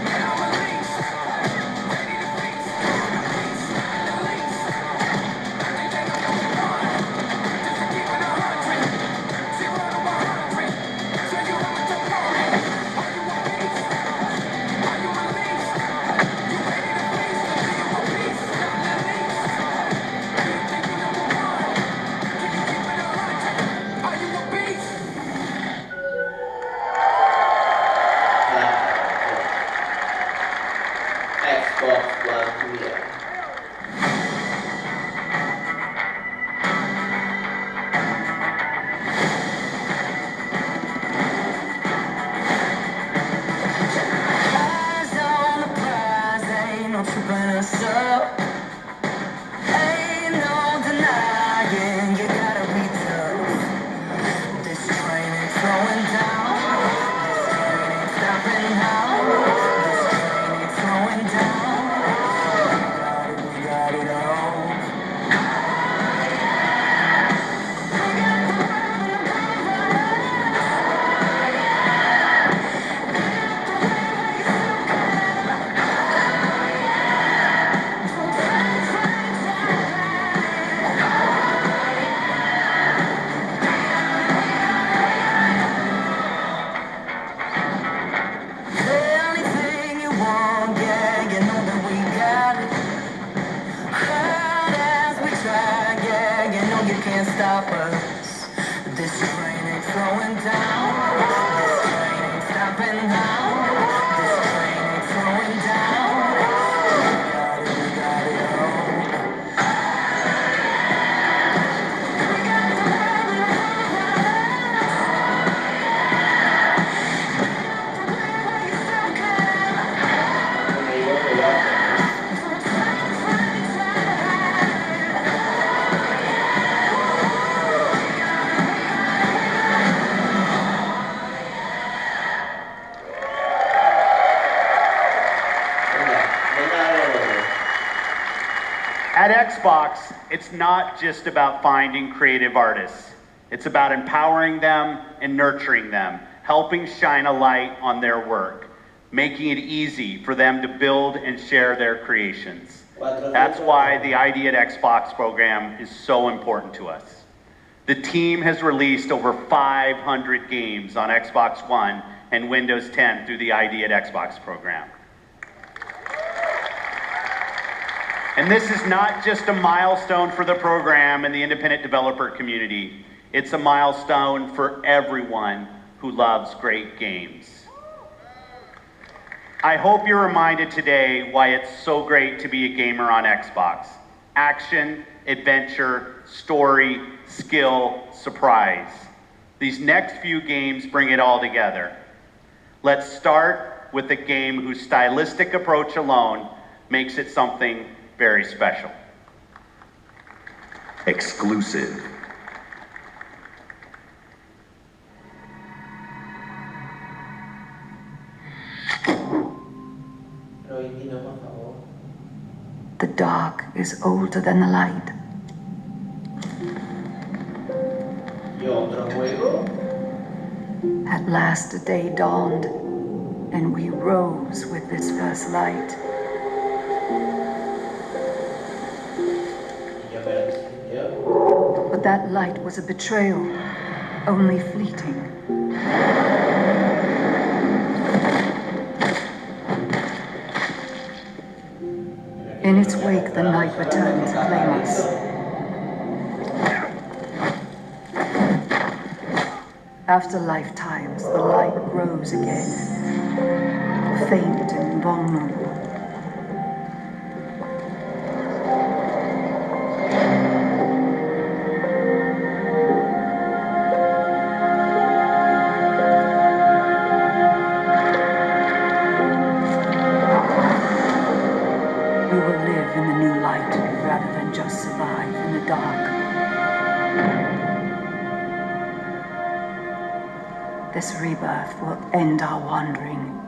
and I'm a least. Ready to feast, beast, the least. I think they know what we want, just to keep it 100. 0 to 100, so you have a component. Are you a beast? Are you a least? You ready to feast, or do you a beast? Not the least. Do you think you number one? Can you keep it 100? Are you a beast? Xbox One Media. Eyes on the prize, ain't no tripping us up. Ain't no denying, you gotta be tough. This train ain't slowing down. This train ain't stopping now. This train ain't slowing down. We got it all. Anything you want, yeah, you know that we got it. Hard as we try, yeah, you know you can't stop us. This train ain't slowing down. This train ain't stopping now. This train ain't slowing down. We got it all. At Xbox, it's not just about finding creative artists. It's about empowering them and nurturing them, helping shine a light on their work, making it easy for them to build and share their creations. That's why the ID at Xbox program is so important to us. The team has released over 500 games on Xbox One and Windows 10 through the ID at Xbox program. And this is not just a milestone for the program and the independent developer community. It's a milestone for everyone who loves great games. I hope you're reminded today why it's so great to be a gamer on Xbox. Action, adventure, story, skill, surprise. These next few games bring it all together. Let's start with a game whose stylistic approach alone makes it something very special. Exclusive. The dark is older than the light. At last a day dawned, and we rose with this first light. But that light was a betrayal, only fleeting. In its wake, the night returned to claim us. After lifetimes, the light grows again, faint and vulnerable. We will live in the new light rather than just survive in the dark. This rebirth will end our wandering.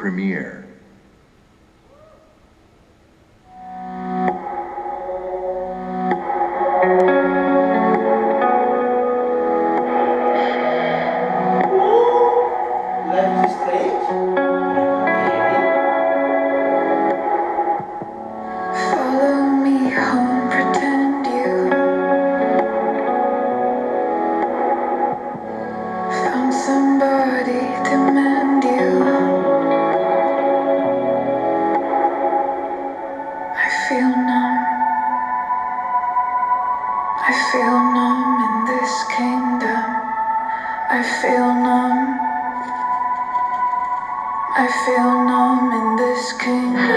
premiere. Life is strange. Follow me home, pretend you found somebody to mend you. I feel numb. I feel numb in this kingdom. I feel numb. I feel numb in this kingdom.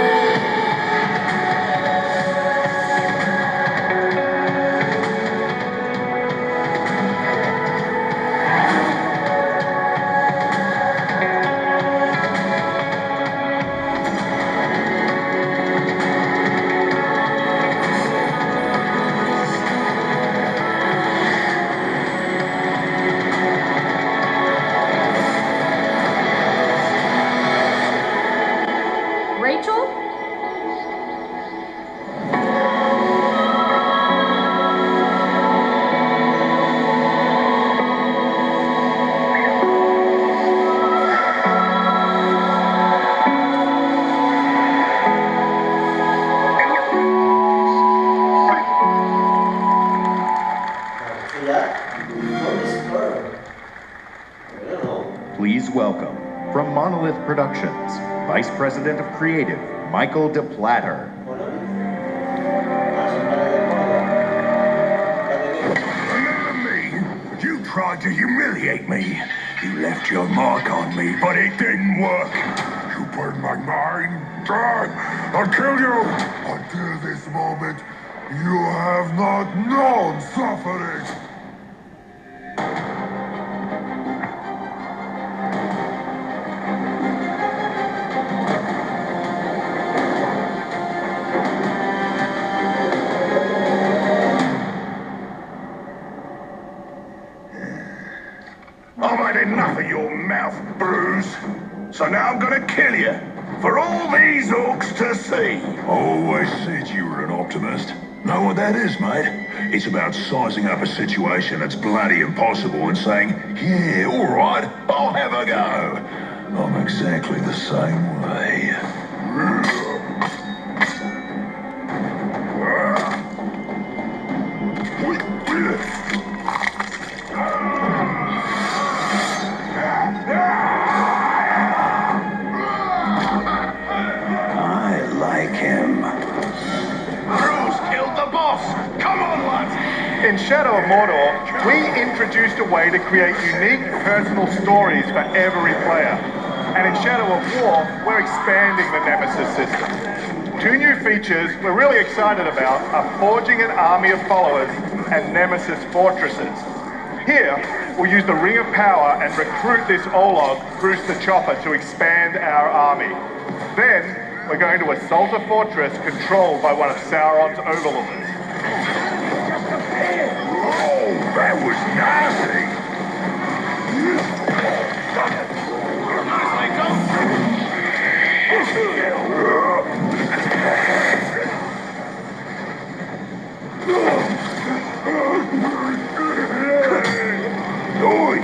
Rachel? Please welcome, from Monolith Productions, Vice President of Creative, Michael DePlatter. Remember me? You tried to humiliate me. You left your mark on me, but it didn't work. You burned my mind. I'll kill you. Until this moment, you have not known suffering. I've had enough of your mouth, Bruce. So now I'm gonna kill you. For all these orcs to see. Always said you were an optimist. Know what that is, mate? It's about sizing up a situation that's bloody impossible and saying, yeah, all right, I'll have a go. I'm exactly the same way. I like him. Bruce killed the boss. Come on, lads. In Shadow of Mordor, we introduced a way to create unique personal stories for every player. And in Shadow of War, we're expanding the Nemesis system. Two new features we're really excited about are forging an army of followers and Nemesis fortresses. Here, we'll use the Ring of Power and recruit this Olog, Bruce the Chopper, to expand our army. Then, we're going to assault a fortress controlled by one of Sauron's overlords. Oh, that was nasty. Oi,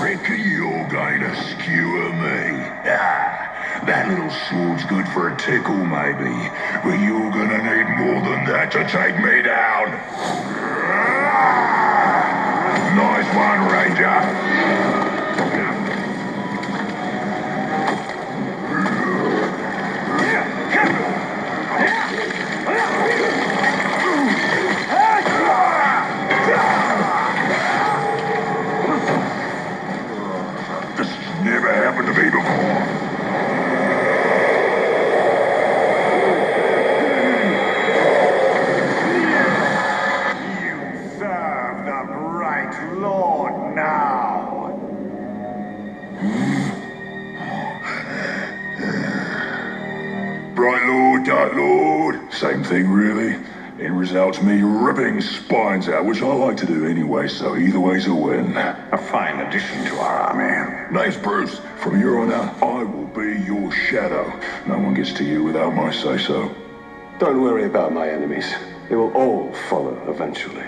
reckon you're going to skewer me? Ah, that little sword's good for a tickle, maybe, but you're gonna need more than that to take me down. Nice one, Ranger. This never happened to me before. You serve the bright Lord now. Bright Lord, Dark Lord, same thing really. End results me ripping spines out, which I like to do anyway, so either way's a win. A fine addition to our army. Name's Bruce. From here on out, I will be your shadow. No one gets to you without my say-so. Don't worry about my enemies. They will all follow eventually.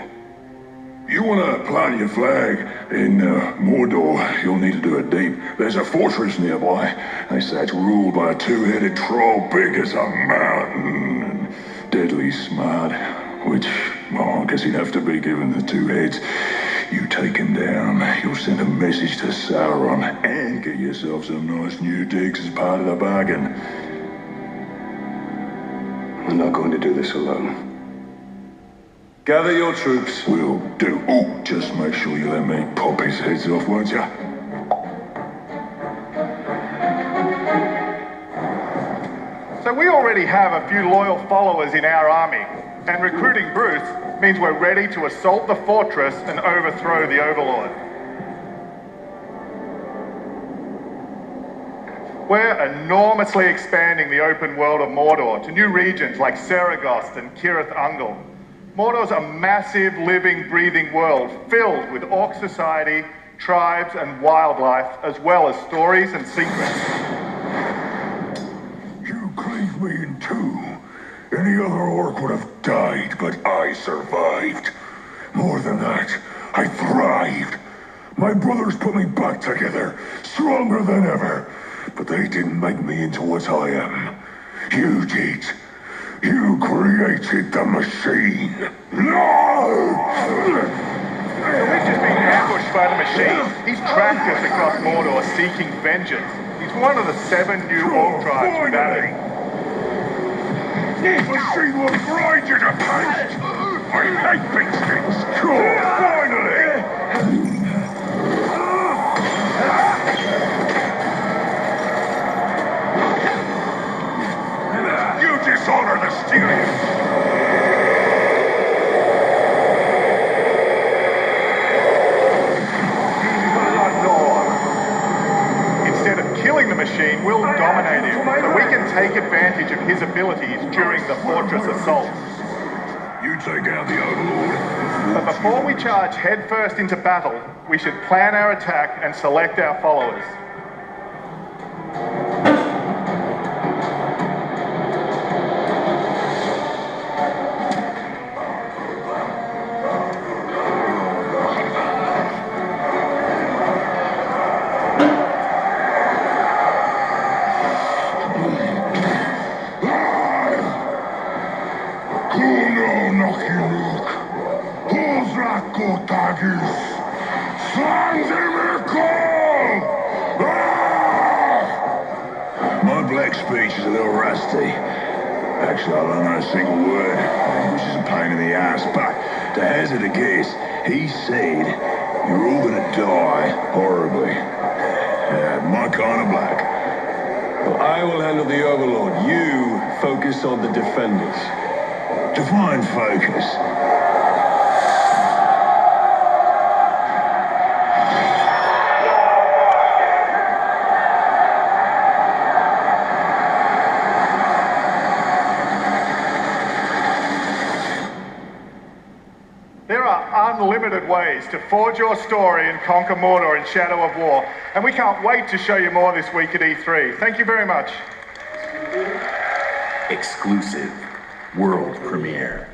You want to plant your flag in Mordor, you'll need to do it deep. There's a fortress nearby. They say it's ruled by a two-headed troll big as a mountain and deadly smart, which, well, I guess he'd have to be given the two heads. You take him down, you'll send a message to Sauron and get yourself some nice new digs as part of the bargain. I'm not going to do this alone. Gather your troops. Will do. Oh, just make sure you let me pop his heads off, won't ya? So we already have a few loyal followers in our army, and recruiting Bruce means we're ready to assault the fortress and overthrow the Overlord. We're enormously expanding the open world of Mordor to new regions like Saragost and Cirith Ungol. Mordor's a massive, living, breathing world filled with orc society, tribes, and wildlife, as well as stories and secrets. You cleaved me in two. Any other orc would have died, but I survived. More than that, I thrived. My brothers put me back together, stronger than ever. But they didn't make me into what I am. You did. You created the machine. No! We've just been ambushed by the machine. He's tracked us across Mordor seeking vengeance. He's one of the 7 new orc tribes we've added. This machine will grind you to paste. I hate big sticks. Cool. Finally! Dishonor the Styrians! Instead of killing the machine, we'll dominate him, so we can take advantage of his abilities during the fortress assault. You take out the Overlord. But before we charge headfirst into battle, we should plan our attack and select our followers. My black speech is a little rusty. Actually, I don't know a single word, which is a pain in the ass, but to hazard a guess, he said you're all gonna die horribly. My kind of black. Well, I will handle the Overlord. You focus on the defenders. Define focus. Unlimited ways to forge your story and conquer Mordor in Shadow of War, and we can't wait to show you more this week at E3. Thank you very much. Exclusive world premiere.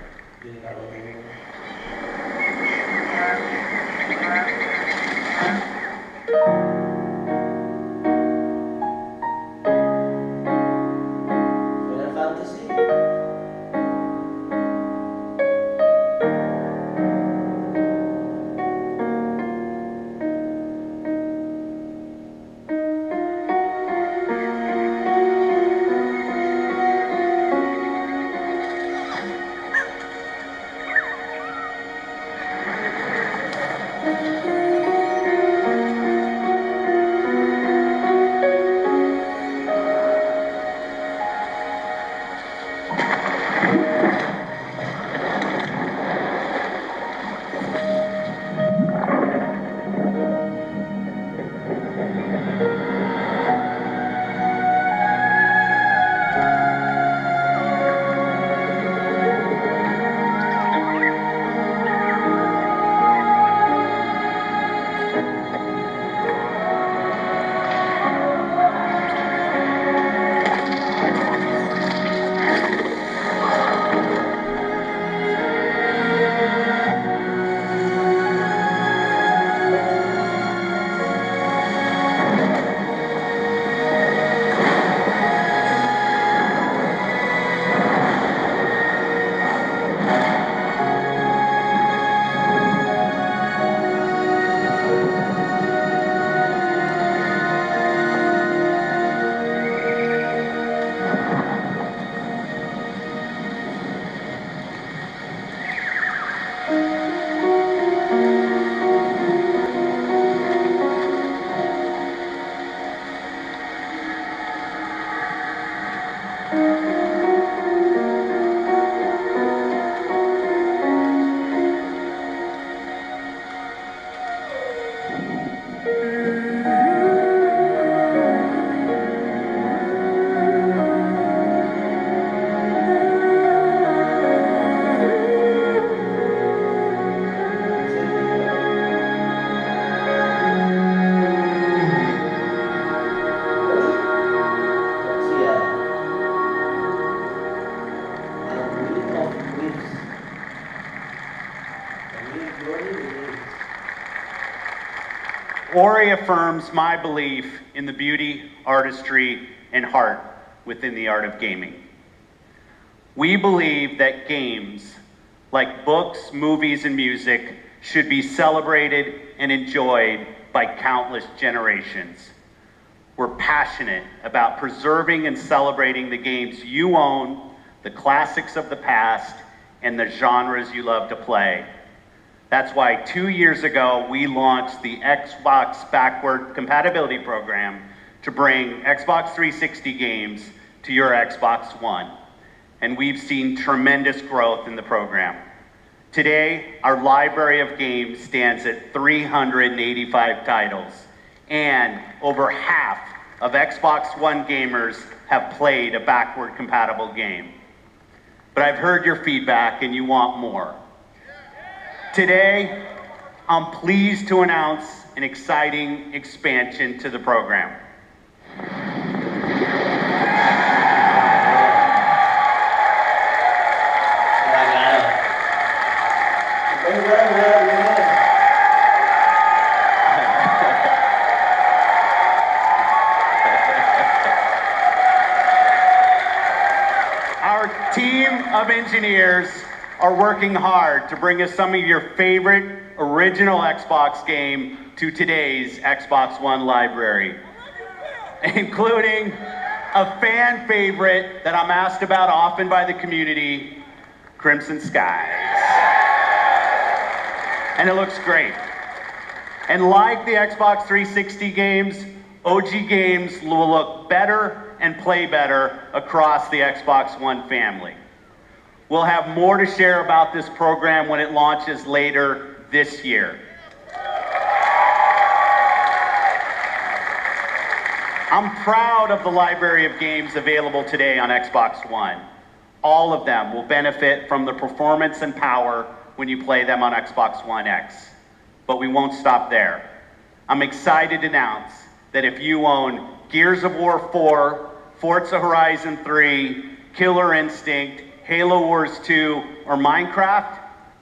Ori affirms my belief in the beauty, artistry, and heart within the art of gaming. We believe that games, like books, movies, and music, should be celebrated and enjoyed by countless generations. We're passionate about preserving and celebrating the games you own, the classics of the past, and the genres you love to play. That's why 2 years ago, we launched the Xbox Backward Compatibility Program to bring Xbox 360 games to your Xbox One. And we've seen tremendous growth in the program. Today, our library of games stands at 385 titles, and over half of Xbox One gamers have played a backward compatible game. But I've heard your feedback and you want more. Today, I'm pleased to announce an exciting expansion to the program. Our team of engineers are working hard to bring us some of your favorite original Xbox game to today's Xbox One library, including a fan favorite that I'm asked about often by the community, Crimson Skies. And it looks great. And like the Xbox 360 games, OG games will look better and play better across the Xbox One family. We'll have more to share about this program when it launches later this year. I'm proud of the library of games available today on Xbox One. All of them will benefit from the performance and power when you play them on Xbox One X. But we won't stop there. I'm excited to announce that if you own Gears of War 4, Forza Horizon 3, Killer Instinct, Halo Wars 2, or Minecraft,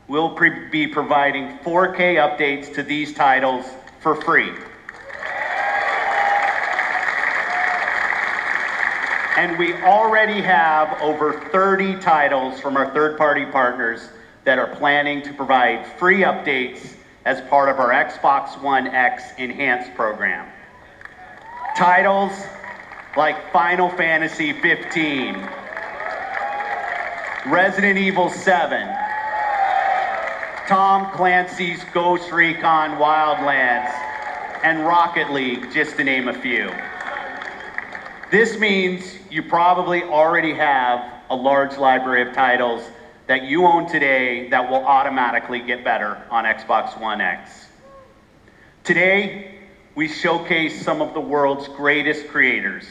we'll be providing 4K updates to these titles for free. And we already have over 30 titles from our third-party partners that are planning to provide free updates as part of our Xbox One X Enhanced program. Titles like Final Fantasy 15, Resident Evil 7, Tom Clancy's Ghost Recon Wildlands, and Rocket League, just to name a few. This means you probably already have a large library of titles that you own today that will automatically get better on Xbox One X. Today, we showcase some of the world's greatest creators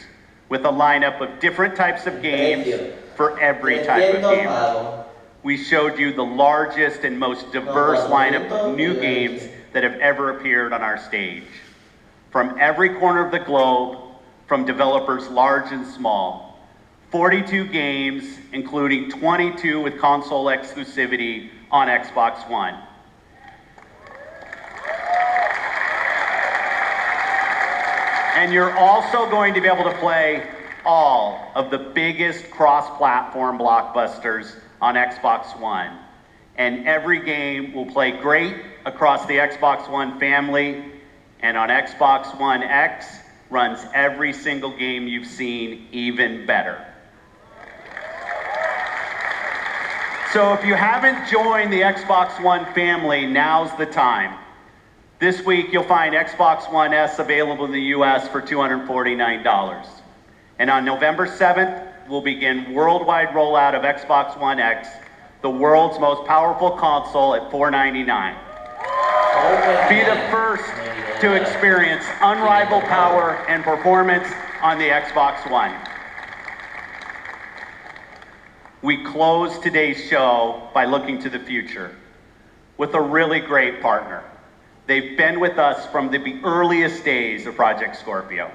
with a lineup of different types of games for every type of gamer. We showed you the largest and most diverse lineup of new games that have ever appeared on our stage. From every corner of the globe, from developers large and small, 42 games, including 22 with console exclusivity on Xbox One. And you're also going to be able to play all of the biggest cross-platform blockbusters on Xbox One. And every game will play great across the Xbox One family, and on Xbox One X runs every single game you've seen even better. So if you haven't joined the Xbox One family, now's the time. This week, you'll find Xbox One S available in the US for $249. And on November 7th, we'll begin worldwide rollout of Xbox One X, the world's most powerful console, at $499. Be the first to experience unrivaled power and performance on the Xbox One. We close today's show by looking to the future with a really great partner. They've been with us from the earliest days of Project Scorpio,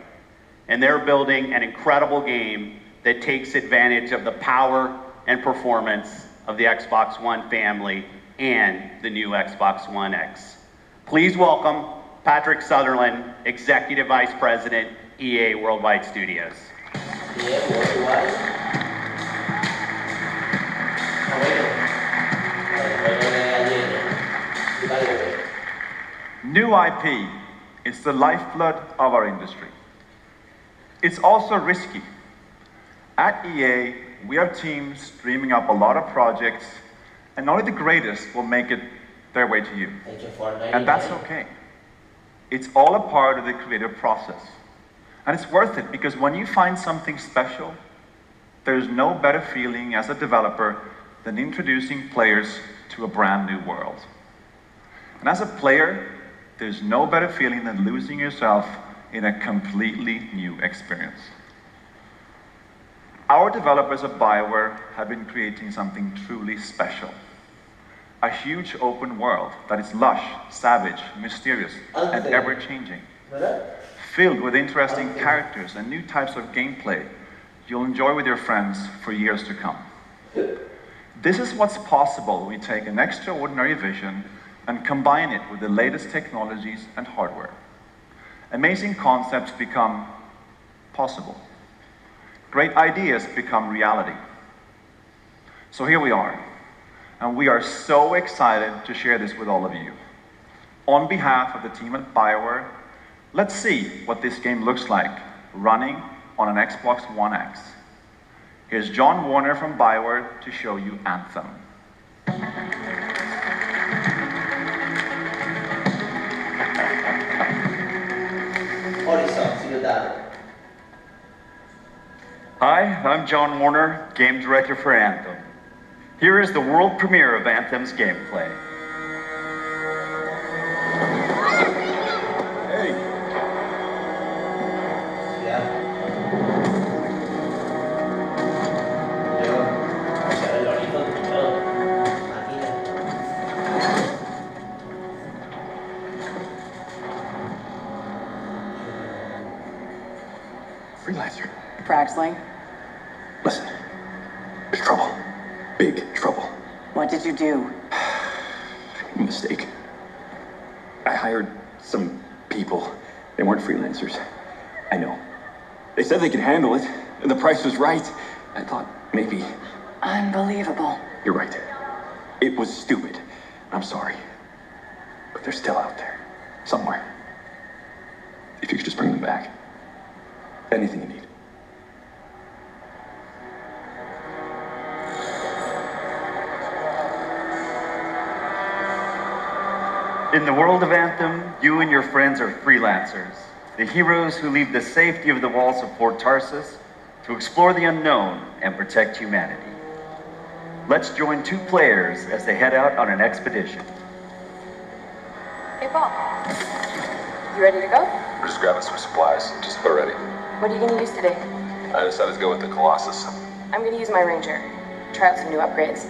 and they're building an incredible game that takes advantage of the power and performance of the Xbox One family and the new Xbox One X. Please welcome Patrick Sutherland, Executive Vice President, EA Worldwide Studios. EA Worldwide. New IP is the lifeblood of our industry. It's also risky. At EA, we have teams dreaming up a lot of projects, and only the greatest will make it their way to you. And that's okay. It's all a part of the creative process. And it's worth it because when you find something special, there's no better feeling as a developer than introducing players to a brand new world. And as a player, there's no better feeling than losing yourself in a completely new experience. Our developers at BioWare have been creating something truly special. A huge open world that is lush, savage, mysterious, and ever-changing. Filled with interesting characters and new types of gameplay you'll enjoy with your friends for years to come. This is what's possible when we take an extraordinary vision and combine it with the latest technologies and hardware. Amazing concepts become possible. Great ideas become reality. So here we are, and we are so excited to share this with all of you. On behalf of the team at BioWare, let's see what this game looks like running on an Xbox One X. Here's John Warner from BioWare to show you Anthem. Hi, I'm John Warner, Game Director for Anthem. Here is the world premiere of Anthem's gameplay. Freelancer. Fraxling, Listen, there's trouble. Big trouble. what did you do? Mistake. I hired some people. They weren't freelancers. I know. They said they could handle it, and the price was right. I thought maybe... Unbelievable. You're right. It was stupid. I'm sorry. But they're still out there. Somewhere. If you could just bring them back. Anything you need. In the world of Anthem, you and your friends are freelancers, the heroes who leave the safety of the walls of Fort Tarsus to explore the unknown and protect humanity. Let's join two players as they head out on an expedition. Hey, Paul. You ready to go? We're just grabbing some supplies. Just about ready. What are you going to use today? I decided to go with the Colossus. I'm going to use my Ranger. Try out some new upgrades.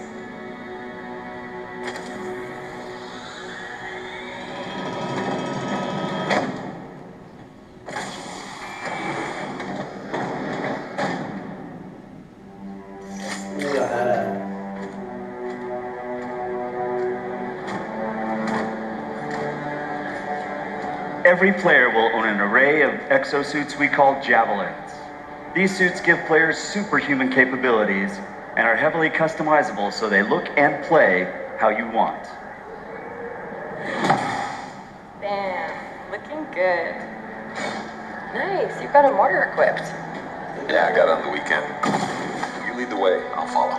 Every player will own an array of exosuits we call Javelins. These suits give players superhuman capabilities and are heavily customizable so they look and play how you want. Bam. Looking good. Nice. You've got a mortar equipped. Yeah, I got it on the weekend. You lead the way, I'll follow.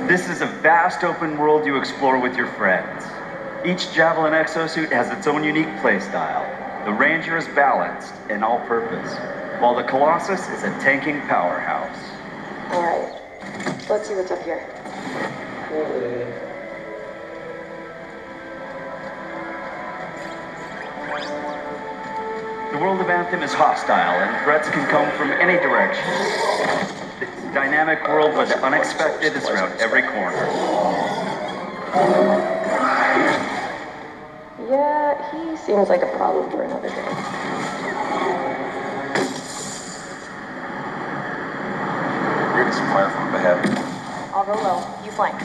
This is a vast open world you explore with your friends. Each Javelin exosuit has its own unique playstyle. The Ranger is balanced and all-purpose, while the Colossus is a tanking powerhouse. All right. Let's see what's up here. The world of Anthem is hostile, and threats can come from any direction. It's a dynamic world where the unexpected is around every corner. Yeah, he seems like a problem for another day. We're getting some fire from up ahead. I'll go low. You flank.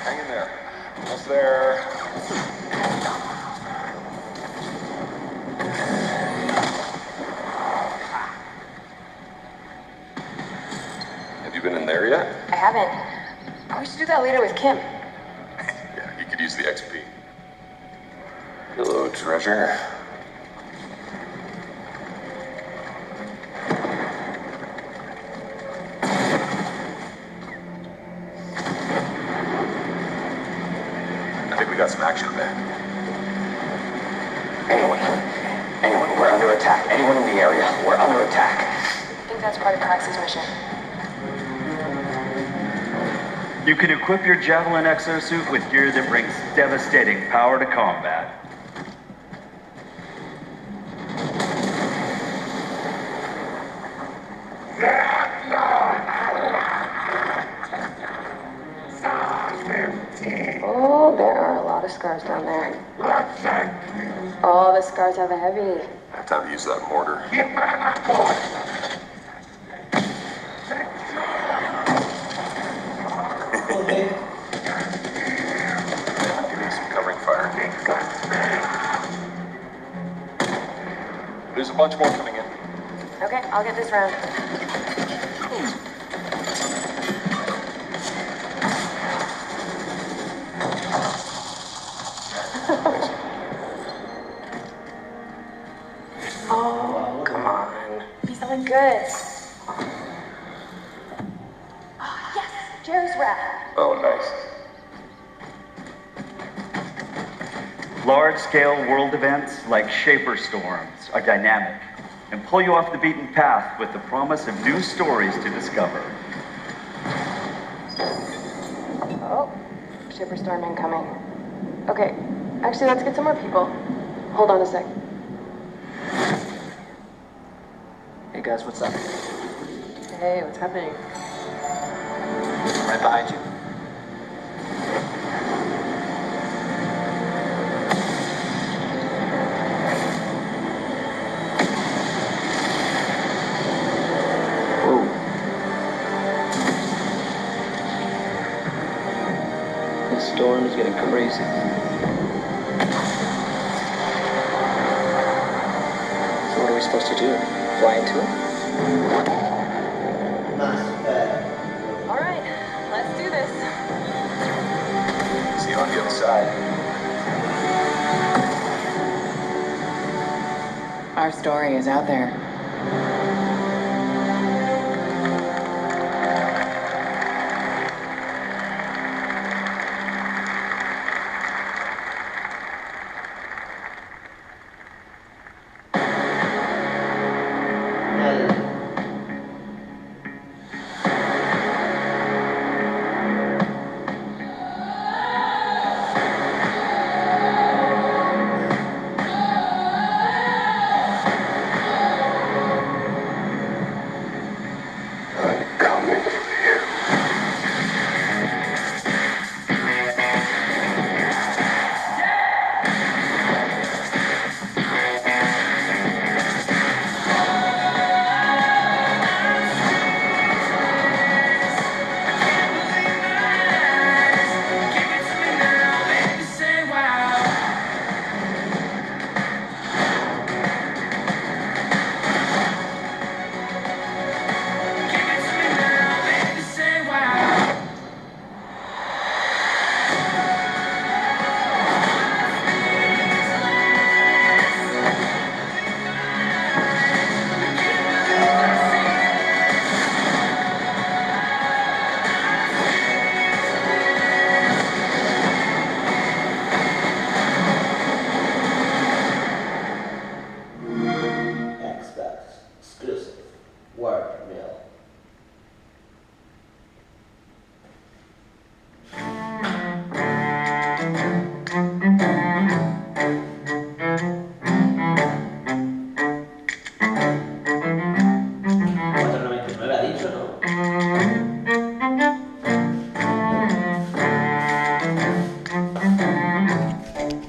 Hang in there. Almost there. Have you been in there yet? I haven't. We should do that later with Kim. Yeah, you could use the XP. Hello, treasure. I think we got some action there. Anyone, we're under attack. Anyone in the area, we're under attack. I think that's part of Praxis' mission. You can equip your Javelin exosuit with gear that brings devastating power to combat. Oh, there are a lot of scars down there. Oh, the scars have a heavy. I have time to use that mortar. Give me some covering fire. There's a bunch more coming in. Okay, I'll get this round. Oh, come on. Be something good. Oh, yes, Jerry's wrap. Oh, nice. Large-scale world events like Shaper Storms are dynamic and pull you off the beaten path with the promise of new stories to discover. Oh, Shipper Storm incoming. Okay, actually, let's get some more people. Hold on a sec. Hey guys, what's up? Hey, what's happening? Right behind you. The storm is getting crazy. So what are we supposed to do? Fly into it? All right, let's do this. See you on the other side. Our story is out there.